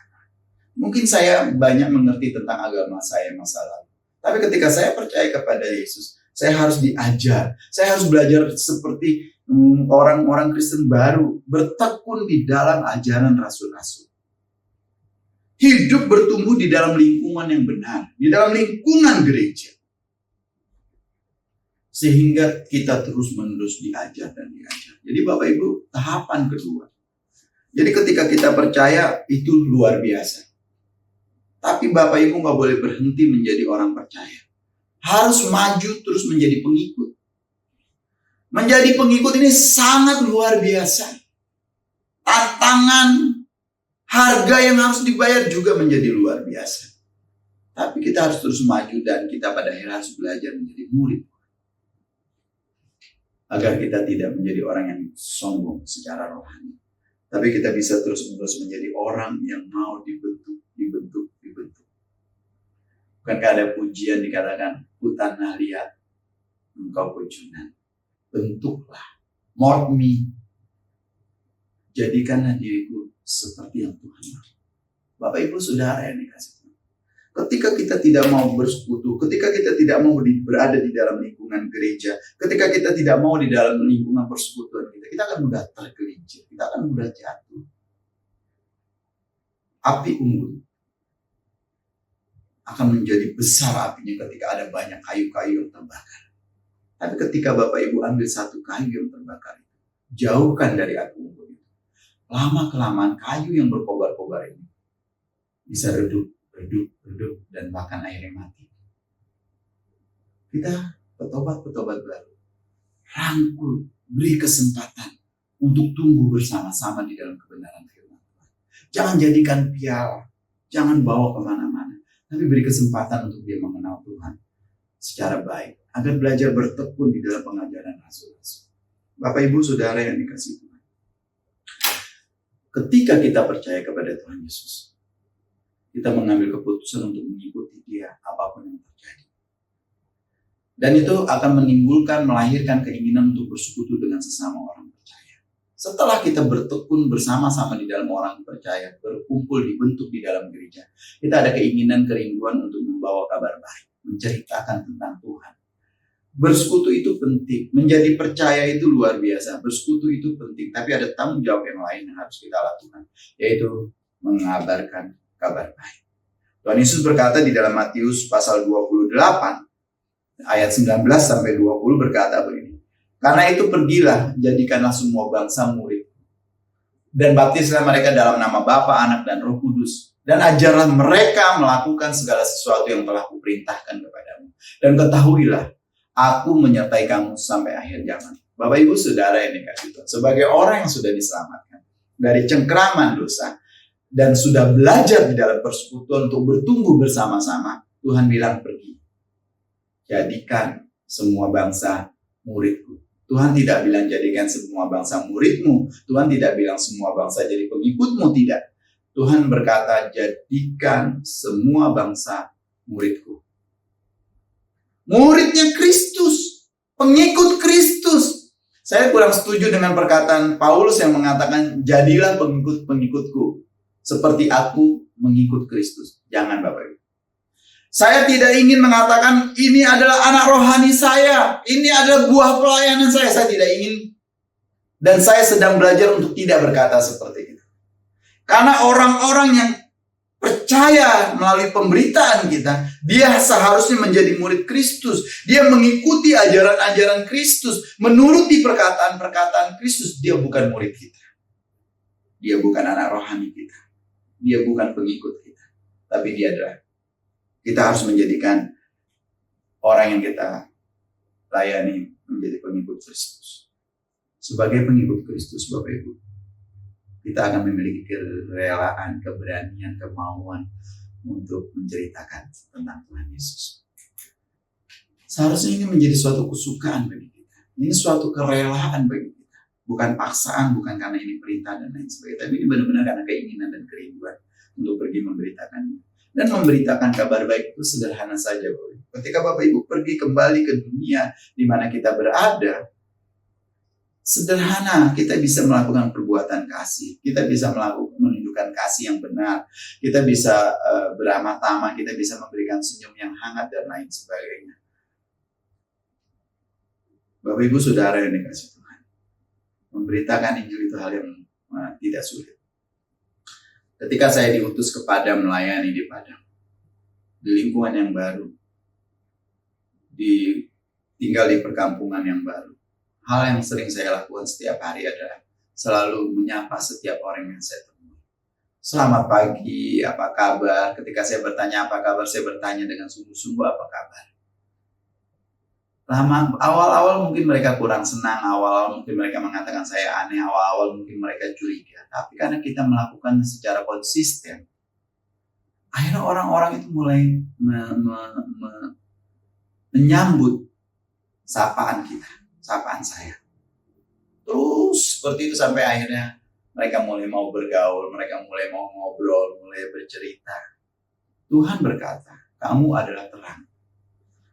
Mungkin saya banyak mengerti tentang agama saya masa lalu. Tapi ketika saya percaya kepada Yesus, saya harus diajar. Saya harus belajar seperti orang-orang Kristen baru. Bertekun di dalam ajaran rasul-rasul. Hidup bertumbuh di dalam lingkungan yang benar. Di dalam lingkungan gereja. Sehingga kita terus-menerus diajar dan diajar. Jadi Bapak Ibu, tahapan kedua. Jadi ketika kita percaya, itu luar biasa. Tapi Bapak Ibu gak boleh berhenti menjadi orang percaya. Harus maju terus menjadi pengikut. Menjadi pengikut ini sangat luar biasa. Tantangan, harga yang harus dibayar juga menjadi luar biasa. Tapi kita harus terus maju dan kita pada akhirnya harus belajar menjadi murid. Agar kita tidak menjadi orang yang sombong secara rohani. Tapi kita bisa terus-menerus menjadi orang yang mau dibentuk. Bukankah ada pujian dikatakan, Kutanah lihat, engkau pujunan. Bentuklah, mold me. Jadikanlah diriku seperti yang Tuhan mau. Bapak Ibu Saudara yang dikasih Tuhan. Ketika kita tidak mau bersekutu, ketika kita tidak mau berada di dalam lingkungan gereja, ketika kita tidak mau di dalam lingkungan persekutuan kita akan mudah tergelincir, kita akan mudah jatuh. Api unggun akan menjadi besar apinya ketika ada banyak kayu-kayu yang terbakar. Tapi ketika Bapak Ibu ambil satu kayu yang terbakar, jauhkan dari api unggun itu. Lama-kelamaan kayu yang berkobar-kobar ini bisa redup, dan bahkan akhirnya mati. Kita petobat baru. Rangkul, beri kesempatan untuk tumbuh bersama-sama di dalam kebenaran firman Tuhan. Jangan jadikan piala, jangan bawa kemana-mana. Tapi beri kesempatan untuk dia mengenal Tuhan secara baik. Agar belajar bertekun di dalam pengajaran rasul-rasul. Bapak Ibu Saudara yang dikasihi Tuhan. Ketika kita percaya kepada Tuhan Yesus, kita mengambil keputusan untuk mengikuti dia apapun yang terjadi. Dan itu akan menimbulkan, melahirkan keinginan untuk bersekutu dengan sesama orang percaya. Setelah kita bertekun bersama-sama di dalam orang percaya, berkumpul dibentuk di dalam gereja, kita ada keinginan, kerinduan untuk membawa kabar baik, menceritakan tentang Tuhan. Bersekutu itu penting, menjadi percaya itu luar biasa, bersekutu itu penting, tapi ada tanggung jawab yang lain yang harus kita lakukan, yaitu mengabarkan kabar baik. Tuhan Yesus berkata di dalam Matius pasal 28, ayat 19 sampai 20 berkata begini, karena itu pergilah, jadikanlah semua bangsa murid. Dan baptislah mereka dalam nama Bapa, Anak, dan Roh Kudus. Dan ajarlah mereka melakukan segala sesuatu yang telah kuperintahkan kepadamu. Dan ketahuilah, aku menyertai kamu sampai akhir zaman. Bapak Ibu Saudara yang dikasih Tuhan, sebagai orang yang sudah diselamatkan dari cengkraman dosa, dan sudah belajar di dalam persekutuan untuk bertumbuh bersama-sama, Tuhan bilang pergi. Jadikan semua bangsa muridku. Tuhan tidak bilang jadikan semua bangsa muridmu. Tuhan tidak bilang semua bangsa jadi pengikutmu, tidak. Tuhan berkata jadikan semua bangsa muridku. Muridnya Kristus, pengikut Kristus. Saya kurang setuju dengan perkataan Paulus yang mengatakan jadilah pengikut-pengikutku seperti aku mengikut Kristus. Jangan Bapak Ibu. Saya tidak ingin mengatakan ini adalah anak rohani saya, ini adalah buah pelayanan saya. Saya tidak ingin, dan saya sedang belajar untuk tidak berkata seperti itu. Karena orang-orang yang percaya melalui pemberitaan kita, dia seharusnya menjadi murid Kristus. Dia mengikuti ajaran-ajaran Kristus, menuruti perkataan-perkataan Kristus. Dia bukan murid kita. Dia bukan anak rohani kita. Dia bukan pengikut kita. Tapi dia adalah, kita harus menjadikan orang yang kita layani menjadi pengikut Kristus. Sebagai pengikut Kristus, Bapak Ibu, kita akan memiliki kerelaan, keberanian, kemauan untuk menceritakan tentang Tuhan Yesus. Seharusnya ini menjadi suatu kesukaan bagi kita. Ini suatu kerelaan bagi kita. Bukan paksaan, bukan karena ini perintah dan lain sebagainya. Tapi ini benar-benar karena keinginan dan kerinduan untuk pergi memberitakannya. Dan memberitakan kabar baik itu sederhana saja, Bapak Ibu. Ketika Bapak Ibu pergi kembali ke dunia di mana kita berada, sederhana, kita bisa melakukan perbuatan kasih. Kita bisa menunjukkan kasih yang benar. Kita bisa beramah tamah, kita bisa memberikan senyum yang hangat dan lain sebagainya. Bapak Ibu Saudara yang dikasih Tuhan, memberitakan Injil itu hal yang tidak sulit. Ketika saya diutus ke Padang melayani di Padang, di lingkungan yang baru, tinggal di perkampungan yang baru, hal yang sering saya lakukan setiap hari adalah selalu menyapa setiap orang yang saya temui. Selamat pagi, apa kabar? Ketika saya bertanya apa kabar, saya bertanya dengan sungguh-sungguh apa kabar. Awal-awal mungkin mereka kurang senang, awal-awal mungkin mereka mengatakan saya aneh, awal-awal mungkin mereka curiga. Tapi karena kita melakukan secara konsisten, akhirnya orang-orang itu mulai menyambut sapaan kita, sapaan saya. Terus seperti itu sampai akhirnya mereka mulai mau bergaul, mereka mulai mau ngobrol, mulai bercerita. Tuhan berkata, kamu adalah terang.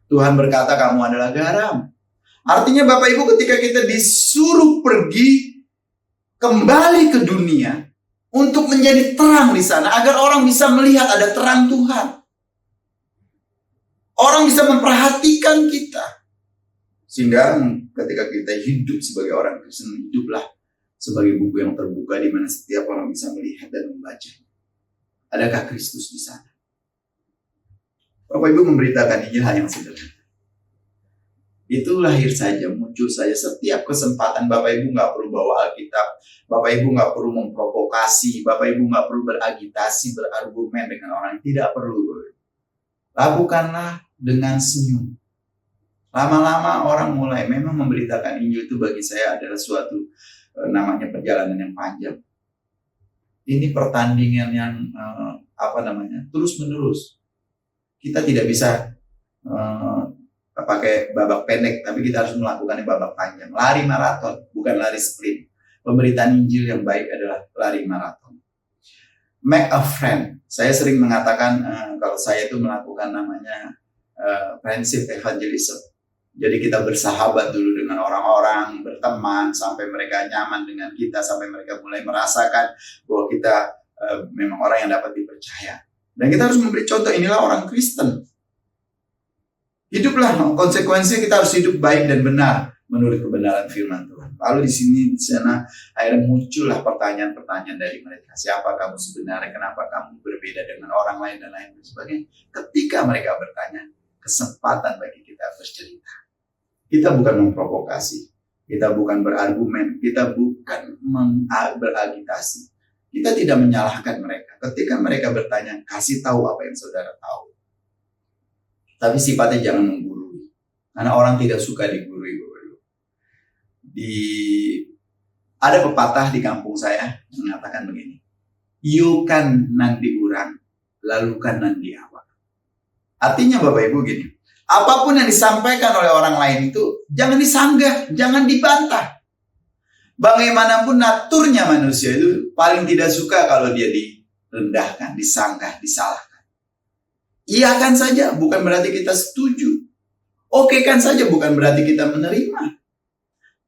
Tuhan berkata kamu adalah garam. Artinya Bapak Ibu ketika kita disuruh pergi kembali ke dunia untuk menjadi terang di sana agar orang bisa melihat ada terang Tuhan. Orang bisa memperhatikan kita. Sehingga ketika kita hidup sebagai orang Kristen, hiduplah sebagai buku yang terbuka di mana setiap orang bisa melihat dan membaca. Adakah Kristus di sana? Bapak Ibu memberitakan Injil hal yang sederhana. Itu lahir saja, muncul saja setiap kesempatan. Bapak Ibu nggak perlu bawa Alkitab, Bapak Ibu nggak perlu memprovokasi, Bapak Ibu nggak perlu beragitasi, berargumen dengan orang, tidak perlu. Lakukanlah dengan senyum. Lama-lama orang mulai memang memberitakan Injil itu bagi saya adalah suatu namanya perjalanan yang panjang. Ini pertandingan yang terus menerus. Kita tidak bisa pakai babak pendek, tapi kita harus melakukannya babak panjang. Lari maraton, bukan lari sprint. Pemberitaan Injil yang baik adalah lari maraton. Make a friend. Saya sering mengatakan kalau saya itu melakukan namanya prinsip evangelism. Jadi kita bersahabat dulu dengan orang-orang, berteman, sampai mereka nyaman dengan kita, sampai mereka mulai merasakan bahwa kita memang orang yang dapat dipercaya. Dan kita harus memberi contoh, inilah orang Kristen. Hiduplah, konsekuensinya kita harus hidup baik dan benar menurut kebenaran firman Tuhan. Lalu di sana akhirnya muncullah pertanyaan-pertanyaan dari mereka. Siapa kamu sebenarnya? Kenapa kamu berbeda dengan orang lain dan lain sebagainya? Ketika mereka bertanya, kesempatan bagi kita bercerita. Kita bukan memprovokasi, kita bukan berargumen, kita bukan beragitasi. Kita tidak menyalahkan mereka. Ketika mereka bertanya, kasih tahu apa yang saudara tahu. Tapi sifatnya jangan menggurui. Karena orang tidak suka digurui. Ada pepatah di kampung saya mengatakan begini. Iukan nan diurang, lalukan nan diawak. Artinya Bapak Ibu gini. Apapun yang disampaikan oleh orang lain itu jangan disanggah, jangan dibantah. Bagaimanapun naturnya manusia itu paling tidak suka kalau dia direndahkan, disanggah, disalahkan. Iyakan saja, bukan berarti kita setuju. Okekan saja, bukan berarti kita menerima.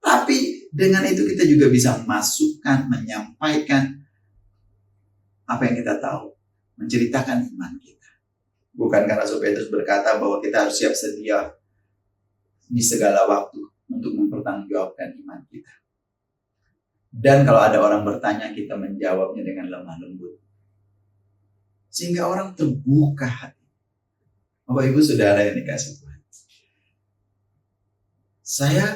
Tapi dengan itu kita juga bisa memasukkan, menyampaikan apa yang kita tahu, menceritakan iman kita. Bukan karena Rasul Petrus berkata bahwa kita harus siap sedia di segala waktu untuk mempertanggungjawabkan iman kita. Dan kalau ada orang bertanya, kita menjawabnya dengan lemah lembut. Sehingga orang terbuka hati. Bapak Ibu Saudara yang dikasihi Tuhan. Saya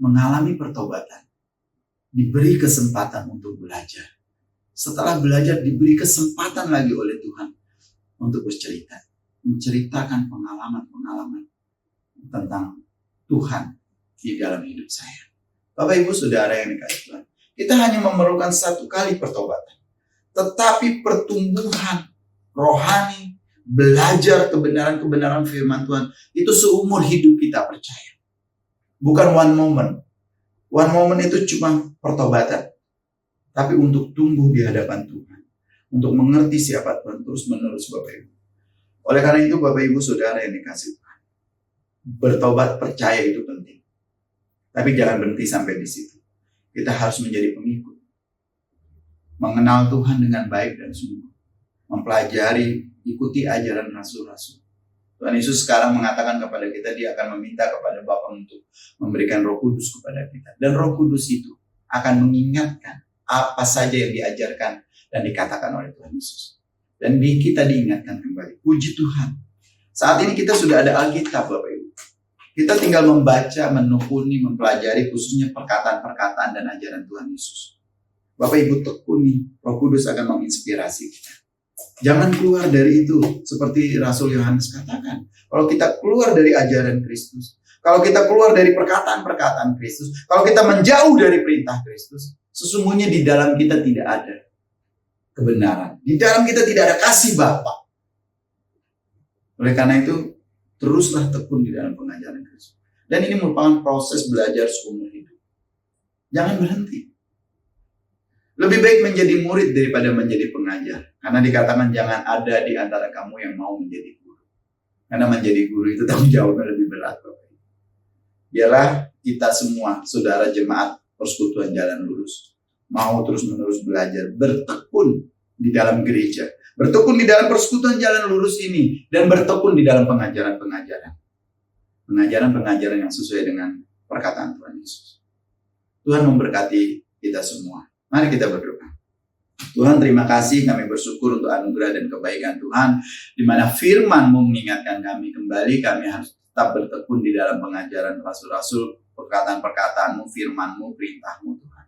mengalami pertobatan. Diberi kesempatan untuk belajar. Setelah belajar diberi kesempatan lagi oleh Tuhan untuk bercerita, menceritakan pengalaman-pengalaman tentang Tuhan di dalam hidup saya. Bapak Ibu Saudara yang dikasihi Tuhan, kita hanya memerlukan satu kali pertobatan. Tetapi pertumbuhan rohani, belajar kebenaran-kebenaran firman Tuhan, itu seumur hidup kita percaya. Bukan one moment. One moment itu cuma pertobatan. Tapi untuk tumbuh di hadapan Tuhan. Untuk mengerti siapa Tuhan terus-menerus Bapak Ibu. Oleh karena itu Bapak Ibu Saudara yang dikasihi Tuhan, bertobat percaya itu penting. Tapi jangan berhenti sampai di situ. Kita harus menjadi pengikut. Mengenal Tuhan dengan baik dan sungguh. Mempelajari, ikuti ajaran rasul-rasul. Tuhan Yesus sekarang mengatakan kepada kita, dia akan meminta kepada Bapa untuk memberikan Roh Kudus kepada kita. Dan Roh Kudus itu akan mengingatkan apa saja yang diajarkan dan dikatakan oleh Tuhan Yesus. Dan kita diingatkan kembali. Puji Tuhan. Saat ini kita sudah ada Alkitab Bapak Ibu. Kita tinggal membaca, menekuni, mempelajari khususnya perkataan-perkataan dan ajaran Tuhan Yesus. Bapak Ibu tekuni, Roh Kudus akan menginspirasi kita. Jangan keluar dari itu seperti Rasul Yohanes katakan. Kalau kita keluar dari ajaran Kristus, kalau kita keluar dari perkataan-perkataan Kristus, kalau kita menjauh dari perintah Kristus, sesungguhnya di dalam kita tidak ada kebenaran. Di dalam kita tidak ada kasih Bapa. Oleh karena itu, teruslah tekun di dalam pengajaran Kristus. Dan ini merupakan proses belajar seumur hidup. Jangan berhenti. Lebih baik menjadi murid daripada menjadi pengajar. Karena dikatakan jangan ada di antara kamu yang mau menjadi guru. Karena menjadi guru itu tanggung jawabnya lebih berat. Biarlah kita semua, saudara jemaat Persekutuan Jalan Lurus, mau terus-menerus belajar, bertekun di dalam gereja, bertekun di dalam Persekutuan Jalan Lurus ini, dan bertekun di dalam pengajaran-pengajaran. Pengajaran-pengajaran yang sesuai dengan perkataan Tuhan Yesus. Tuhan memberkati kita semua. Mari kita berdoa. Tuhan, terima kasih, kami bersyukur untuk anugerah dan kebaikan Tuhan, di mana firman-Mu mengingatkan kami kembali, kami harus tetap bertekun di dalam pengajaran rasul-rasul, perkataan-perkataan-Mu, firman-Mu, perintah-Mu Tuhan.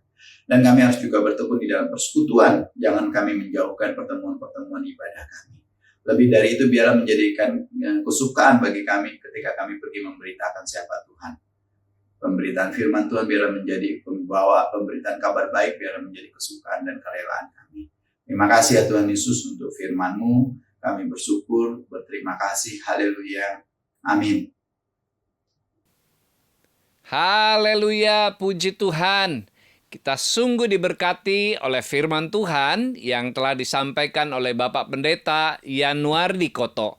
Dan kami harus juga bertekun di dalam persekutuan, jangan kami menjauhkan pertemuan-pertemuan ibadah kami. Lebih dari itu, biarlah menjadikan kesukaan bagi kami ketika kami pergi memberitakan siapa Tuhan. Pemberitaan firman Tuhan biarlah menjadi pembawa pemberitaan kabar baik, biarlah menjadi kesukaan dan kerelaan kami. Terima kasih ya Tuhan Yesus untuk firman-Mu. Kami bersyukur, berterima kasih. Haleluya. Amin. Haleluya, puji Tuhan. Kita sungguh diberkati oleh firman Tuhan yang telah disampaikan oleh Bapak Pendeta Yanuardi Koto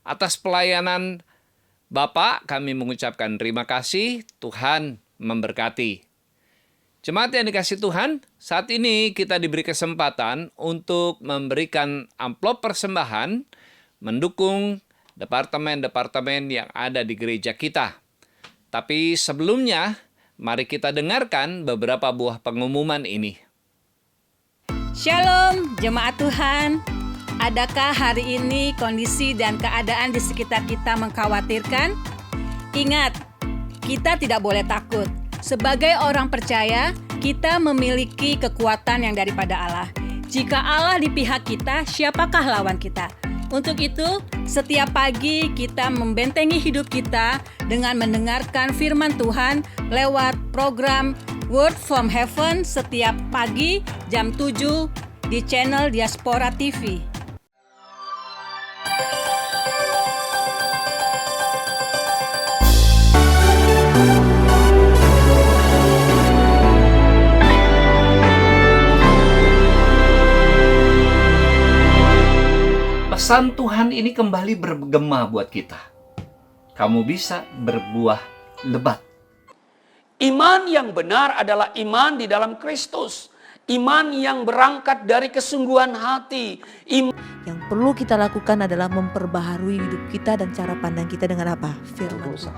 atas pelayanan Bapak, kami mengucapkan terima kasih, Tuhan memberkati. Jemaat yang dikasih Tuhan, saat ini kita diberi kesempatan untuk memberikan amplop persembahan mendukung departemen-departemen yang ada di gereja kita. Tapi sebelumnya, mari kita dengarkan beberapa buah pengumuman ini. Shalom, jemaat Tuhan. Adakah hari ini kondisi dan keadaan di sekitar kita mengkhawatirkan? Ingat, kita tidak boleh takut. Sebagai orang percaya, kita memiliki kekuatan yang daripada Allah. Jika Allah di pihak kita, siapakah lawan kita? Untuk itu, setiap pagi kita membentengi hidup kita dengan mendengarkan firman Tuhan lewat program Word from Heaven setiap pagi jam 7 di channel Diaspora TV. Pesan Tuhan ini kembali bergema buat kita. Kamu bisa berbuah lebat. Iman yang benar adalah iman di dalam Kristus. Iman yang berangkat dari kesungguhan hati. Yang perlu kita lakukan adalah memperbaharui hidup kita dan cara pandang kita dengan apa? Firman Tuhan.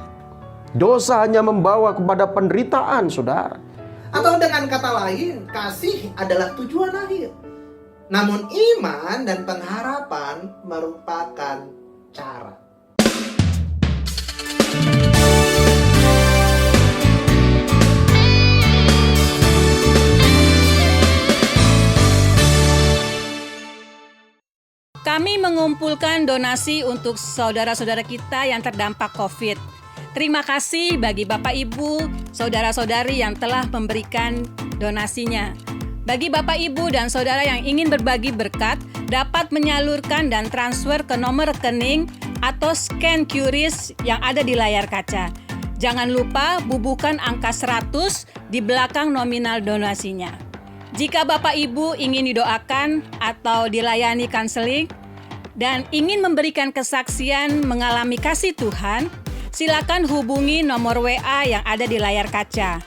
Dosa hanya membawa kepada penderitaan, saudara. Atau dengan kata lain, kasih adalah tujuan akhir. Namun iman dan pengharapan merupakan cara. Kami mengumpulkan donasi untuk saudara-saudara kita yang terdampak COVID. Terima kasih bagi Bapak Ibu, saudara-saudari yang telah memberikan donasinya. Bagi Bapak Ibu dan Saudara yang ingin berbagi berkat, dapat menyalurkan dan transfer ke nomor rekening atau scan QRIS yang ada di layar kaca. Jangan lupa bubuhkan angka 100 di belakang nominal donasinya. Jika Bapak Ibu ingin didoakan atau dilayani konseling dan ingin memberikan kesaksian mengalami kasih Tuhan, silakan hubungi nomor WA yang ada di layar kaca.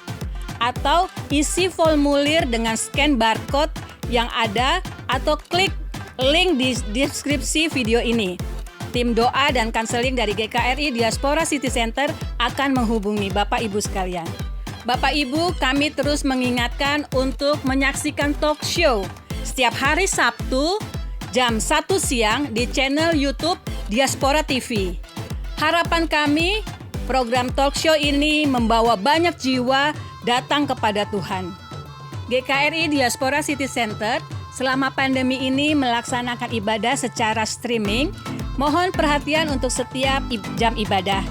Atau isi formulir dengan scan barcode yang ada atau klik link di deskripsi video ini. Tim doa dan konseling dari GKRI Diaspora City Center akan menghubungi Bapak Ibu sekalian. Bapak Ibu, kami terus mengingatkan untuk menyaksikan talk show setiap hari Sabtu jam 1 siang di channel YouTube Diaspora TV. Harapan kami, program talk show ini membawa banyak jiwa datang kepada Tuhan. GKRI Diaspora City Center selama pandemi ini melaksanakan ibadah secara streaming. Mohon perhatian untuk setiap jam ibadah.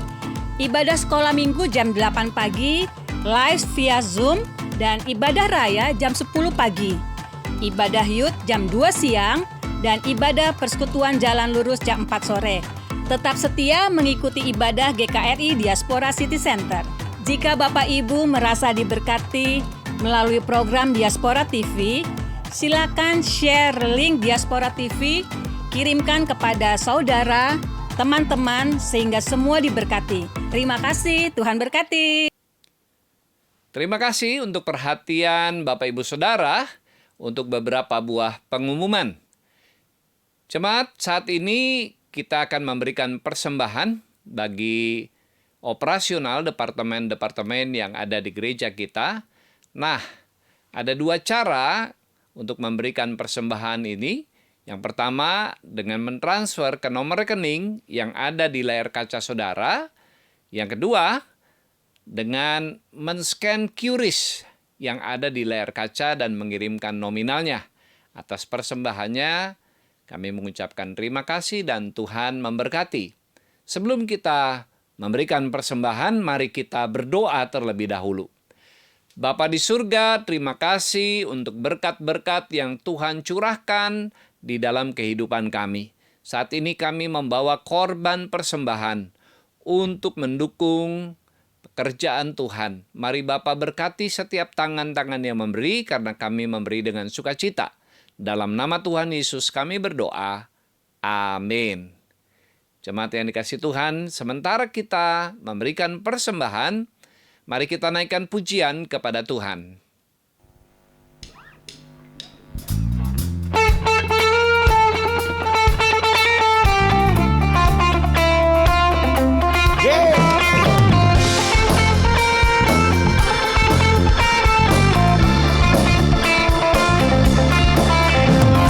Ibadah sekolah minggu jam 8 pagi, live via Zoom, dan ibadah raya jam 10 pagi. Ibadah youth jam 2 siang, dan ibadah persekutuan jalan lurus jam 4 sore. Tetap setia mengikuti ibadah GKRI Diaspora City Center. Jika Bapak Ibu merasa diberkati melalui program Diaspora TV, silakan share link Diaspora TV, kirimkan kepada saudara, teman-teman, sehingga semua diberkati. Terima kasih, Tuhan berkati. Terima kasih untuk perhatian Bapak Ibu Saudara untuk beberapa buah pengumuman. Jemaat, saat ini kita akan memberikan persembahan bagi operasional departemen-departemen yang ada di gereja kita. Nah, ada dua cara untuk memberikan persembahan ini. Yang pertama, dengan mentransfer ke nomor rekening yang ada di layar kaca saudara. Yang kedua, dengan men-scan QRIS yang ada di layar kaca dan mengirimkan nominalnya. Atas persembahannya, kami mengucapkan terima kasih dan Tuhan memberkati. Sebelum kita memberikan persembahan, mari kita berdoa terlebih dahulu. Bapa di surga, terima kasih untuk berkat-berkat yang Tuhan curahkan di dalam kehidupan kami. Saat ini kami membawa korban persembahan untuk mendukung pekerjaan Tuhan. Mari Bapa berkati setiap tangan-tangan yang memberi, karena kami memberi dengan sukacita. Dalam nama Tuhan Yesus kami berdoa. Amin. Jemaat yang dikasihi Tuhan, sementara kita memberikan persembahan, mari kita naikkan pujian kepada Tuhan.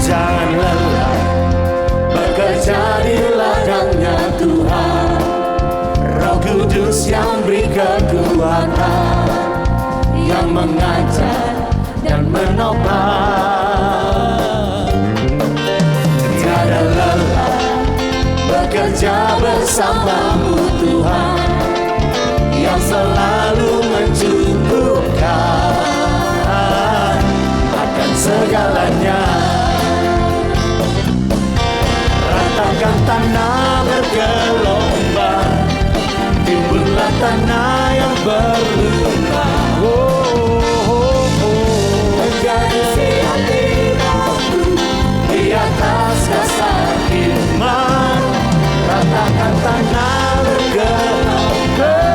Jangan lelah bekerja di ladangnya Tuhan. Roh Kudus yang beri kekuatan, yang mengajar dan menopang. Tiada lelah bekerja bersamamu Tuhan, yang selalu mencukupkan akan segalanya. Ratakan tanah bergelombang, timbullah tanah yang berlumbang. Menjadi siap hidupku di atas dasar iman. Ratakan tanah bergelombang,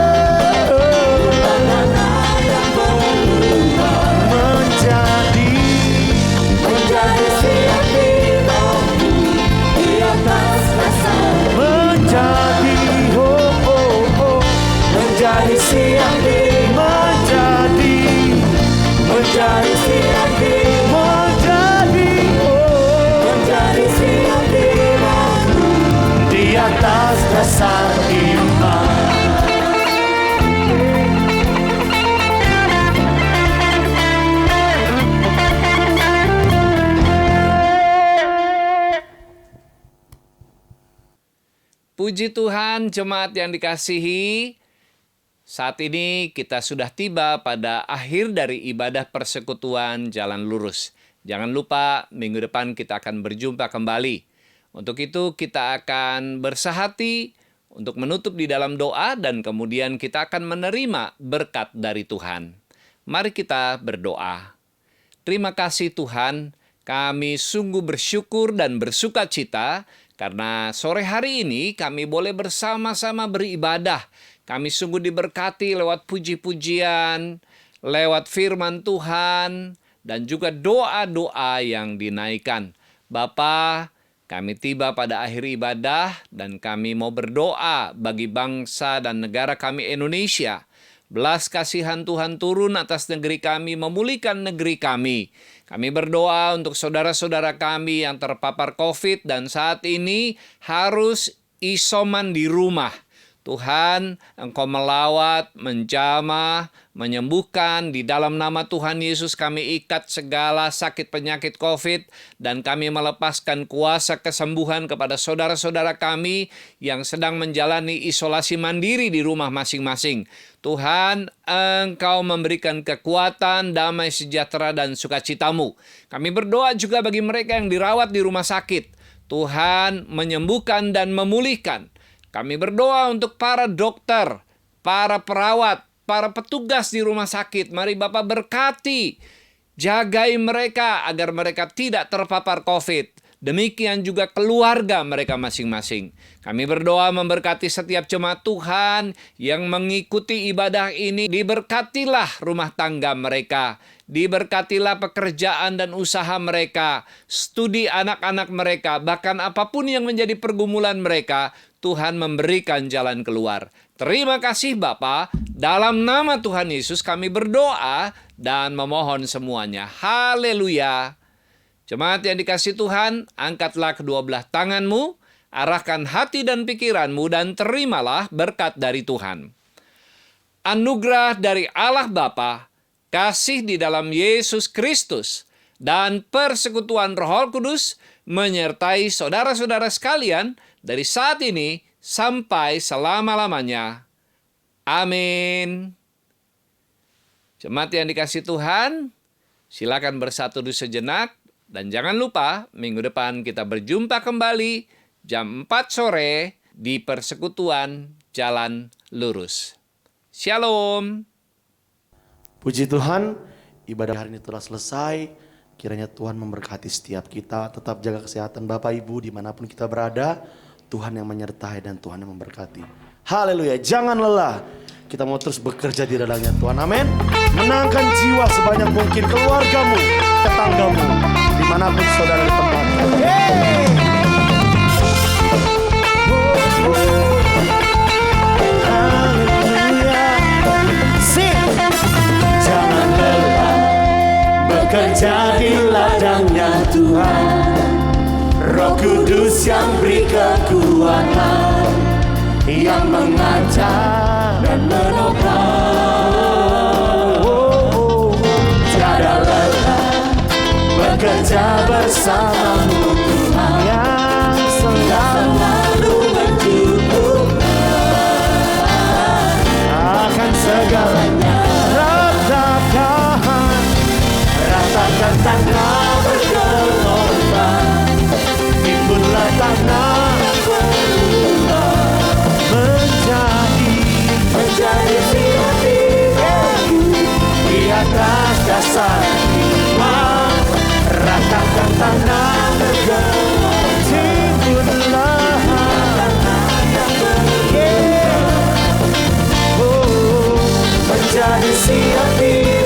timbullah tanah yang berlumbang. Menjadi siap hidupku di atas dasar menjadi menjadi siap menjadi siap menjadi siap di atas dasar iman. Puji Tuhan, jemaat yang dikasihi. Saat ini kita sudah tiba pada akhir dari ibadah persekutuan Jalan Lurus. Jangan lupa minggu depan kita akan berjumpa kembali. Untuk itu kita akan bersahati untuk menutup di dalam doa dan kemudian kita akan menerima berkat dari Tuhan. Mari kita berdoa. Terima kasih Tuhan, kami sungguh bersyukur dan bersuka cita karena sore hari ini kami boleh bersama-sama beribadah. Kami sungguh diberkati lewat puji-pujian, lewat firman Tuhan, dan juga doa-doa yang dinaikkan. Bapa, kami tiba pada akhir ibadah dan kami mau berdoa bagi bangsa dan negara kami Indonesia. Belas kasihan Tuhan turun atas negeri kami, memulihkan negeri kami. Kami berdoa untuk saudara-saudara kami yang terpapar COVID dan saat ini harus isoman di rumah. Tuhan, Engkau melawat, menjamah, menyembuhkan. Di dalam nama Tuhan Yesus kami ikat segala sakit penyakit COVID dan kami melepaskan kuasa kesembuhan kepada saudara-saudara kami yang sedang menjalani isolasi mandiri di rumah masing-masing. Tuhan, Engkau memberikan kekuatan, damai sejahtera dan sukacitamu. Kami berdoa juga bagi mereka yang dirawat di rumah sakit. Tuhan menyembuhkan dan memulihkan. Kami berdoa untuk para dokter, para perawat, para petugas di rumah sakit. Mari Bapak berkati, jagai mereka agar mereka tidak terpapar COVID. Demikian juga keluarga mereka masing-masing. Kami berdoa memberkati setiap jemaat Tuhan yang mengikuti ibadah ini. Diberkatilah rumah tangga mereka. Diberkatilah pekerjaan dan usaha mereka. Studi anak-anak mereka. Bahkan apapun yang menjadi pergumulan mereka, Tuhan memberikan jalan keluar. Terima kasih Bapa. Dalam nama Tuhan Yesus kami berdoa dan memohon semuanya. Haleluya. Jemaat yang dikasihi Tuhan, angkatlah kedua belah tanganmu, arahkan hati dan pikiranmu dan terimalah berkat dari Tuhan. Anugerah dari Allah Bapa, kasih di dalam Yesus Kristus, dan persekutuan Roh Kudus menyertai saudara-saudara sekalian dari saat ini sampai selama-lamanya. Amin. Jemaat yang dikasihi Tuhan, silakan bersatu dulu sejenak. Dan jangan lupa, minggu depan kita berjumpa kembali jam 4 sore di Persekutuan Jalan Lurus. Shalom. Puji Tuhan, ibadah hari ini telah selesai. Kiranya Tuhan memberkati setiap kita. Tetap jaga kesehatan Bapak Ibu dimanapun kita berada. Tuhan yang menyertai dan Tuhan yang memberkati. Haleluya, jangan lelah. Kita mau terus bekerja di dalamnya Tuhan, amin. Menangkan jiwa sebanyak mungkin, keluargamu, tetanggamu, dimanapun saudara ditempatkan. Haleluya. Sing. Jangan lelah bekerja di ladangnya Tuhan. Roh Kudus yang beri kekuatan, yang mengajar dan menopang. Tiada lelah bekerja bersamamu Tuhan, yang selalu mencukupkan akan segalanya. Ratakan tanah bergelombang, timbullah tanah berubah menjadi siap-siap di atas dasar iman. Ratakan tanah bergelombang, timbullah menjadi siap-siap.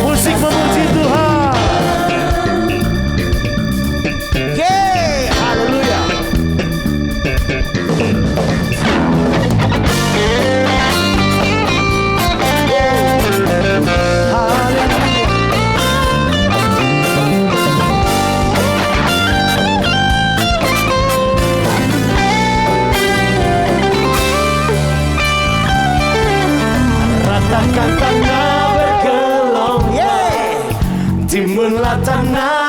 Musik memuji Tuhan. Haleluya. Ratakan tanah bergelombang, timbunlah tanah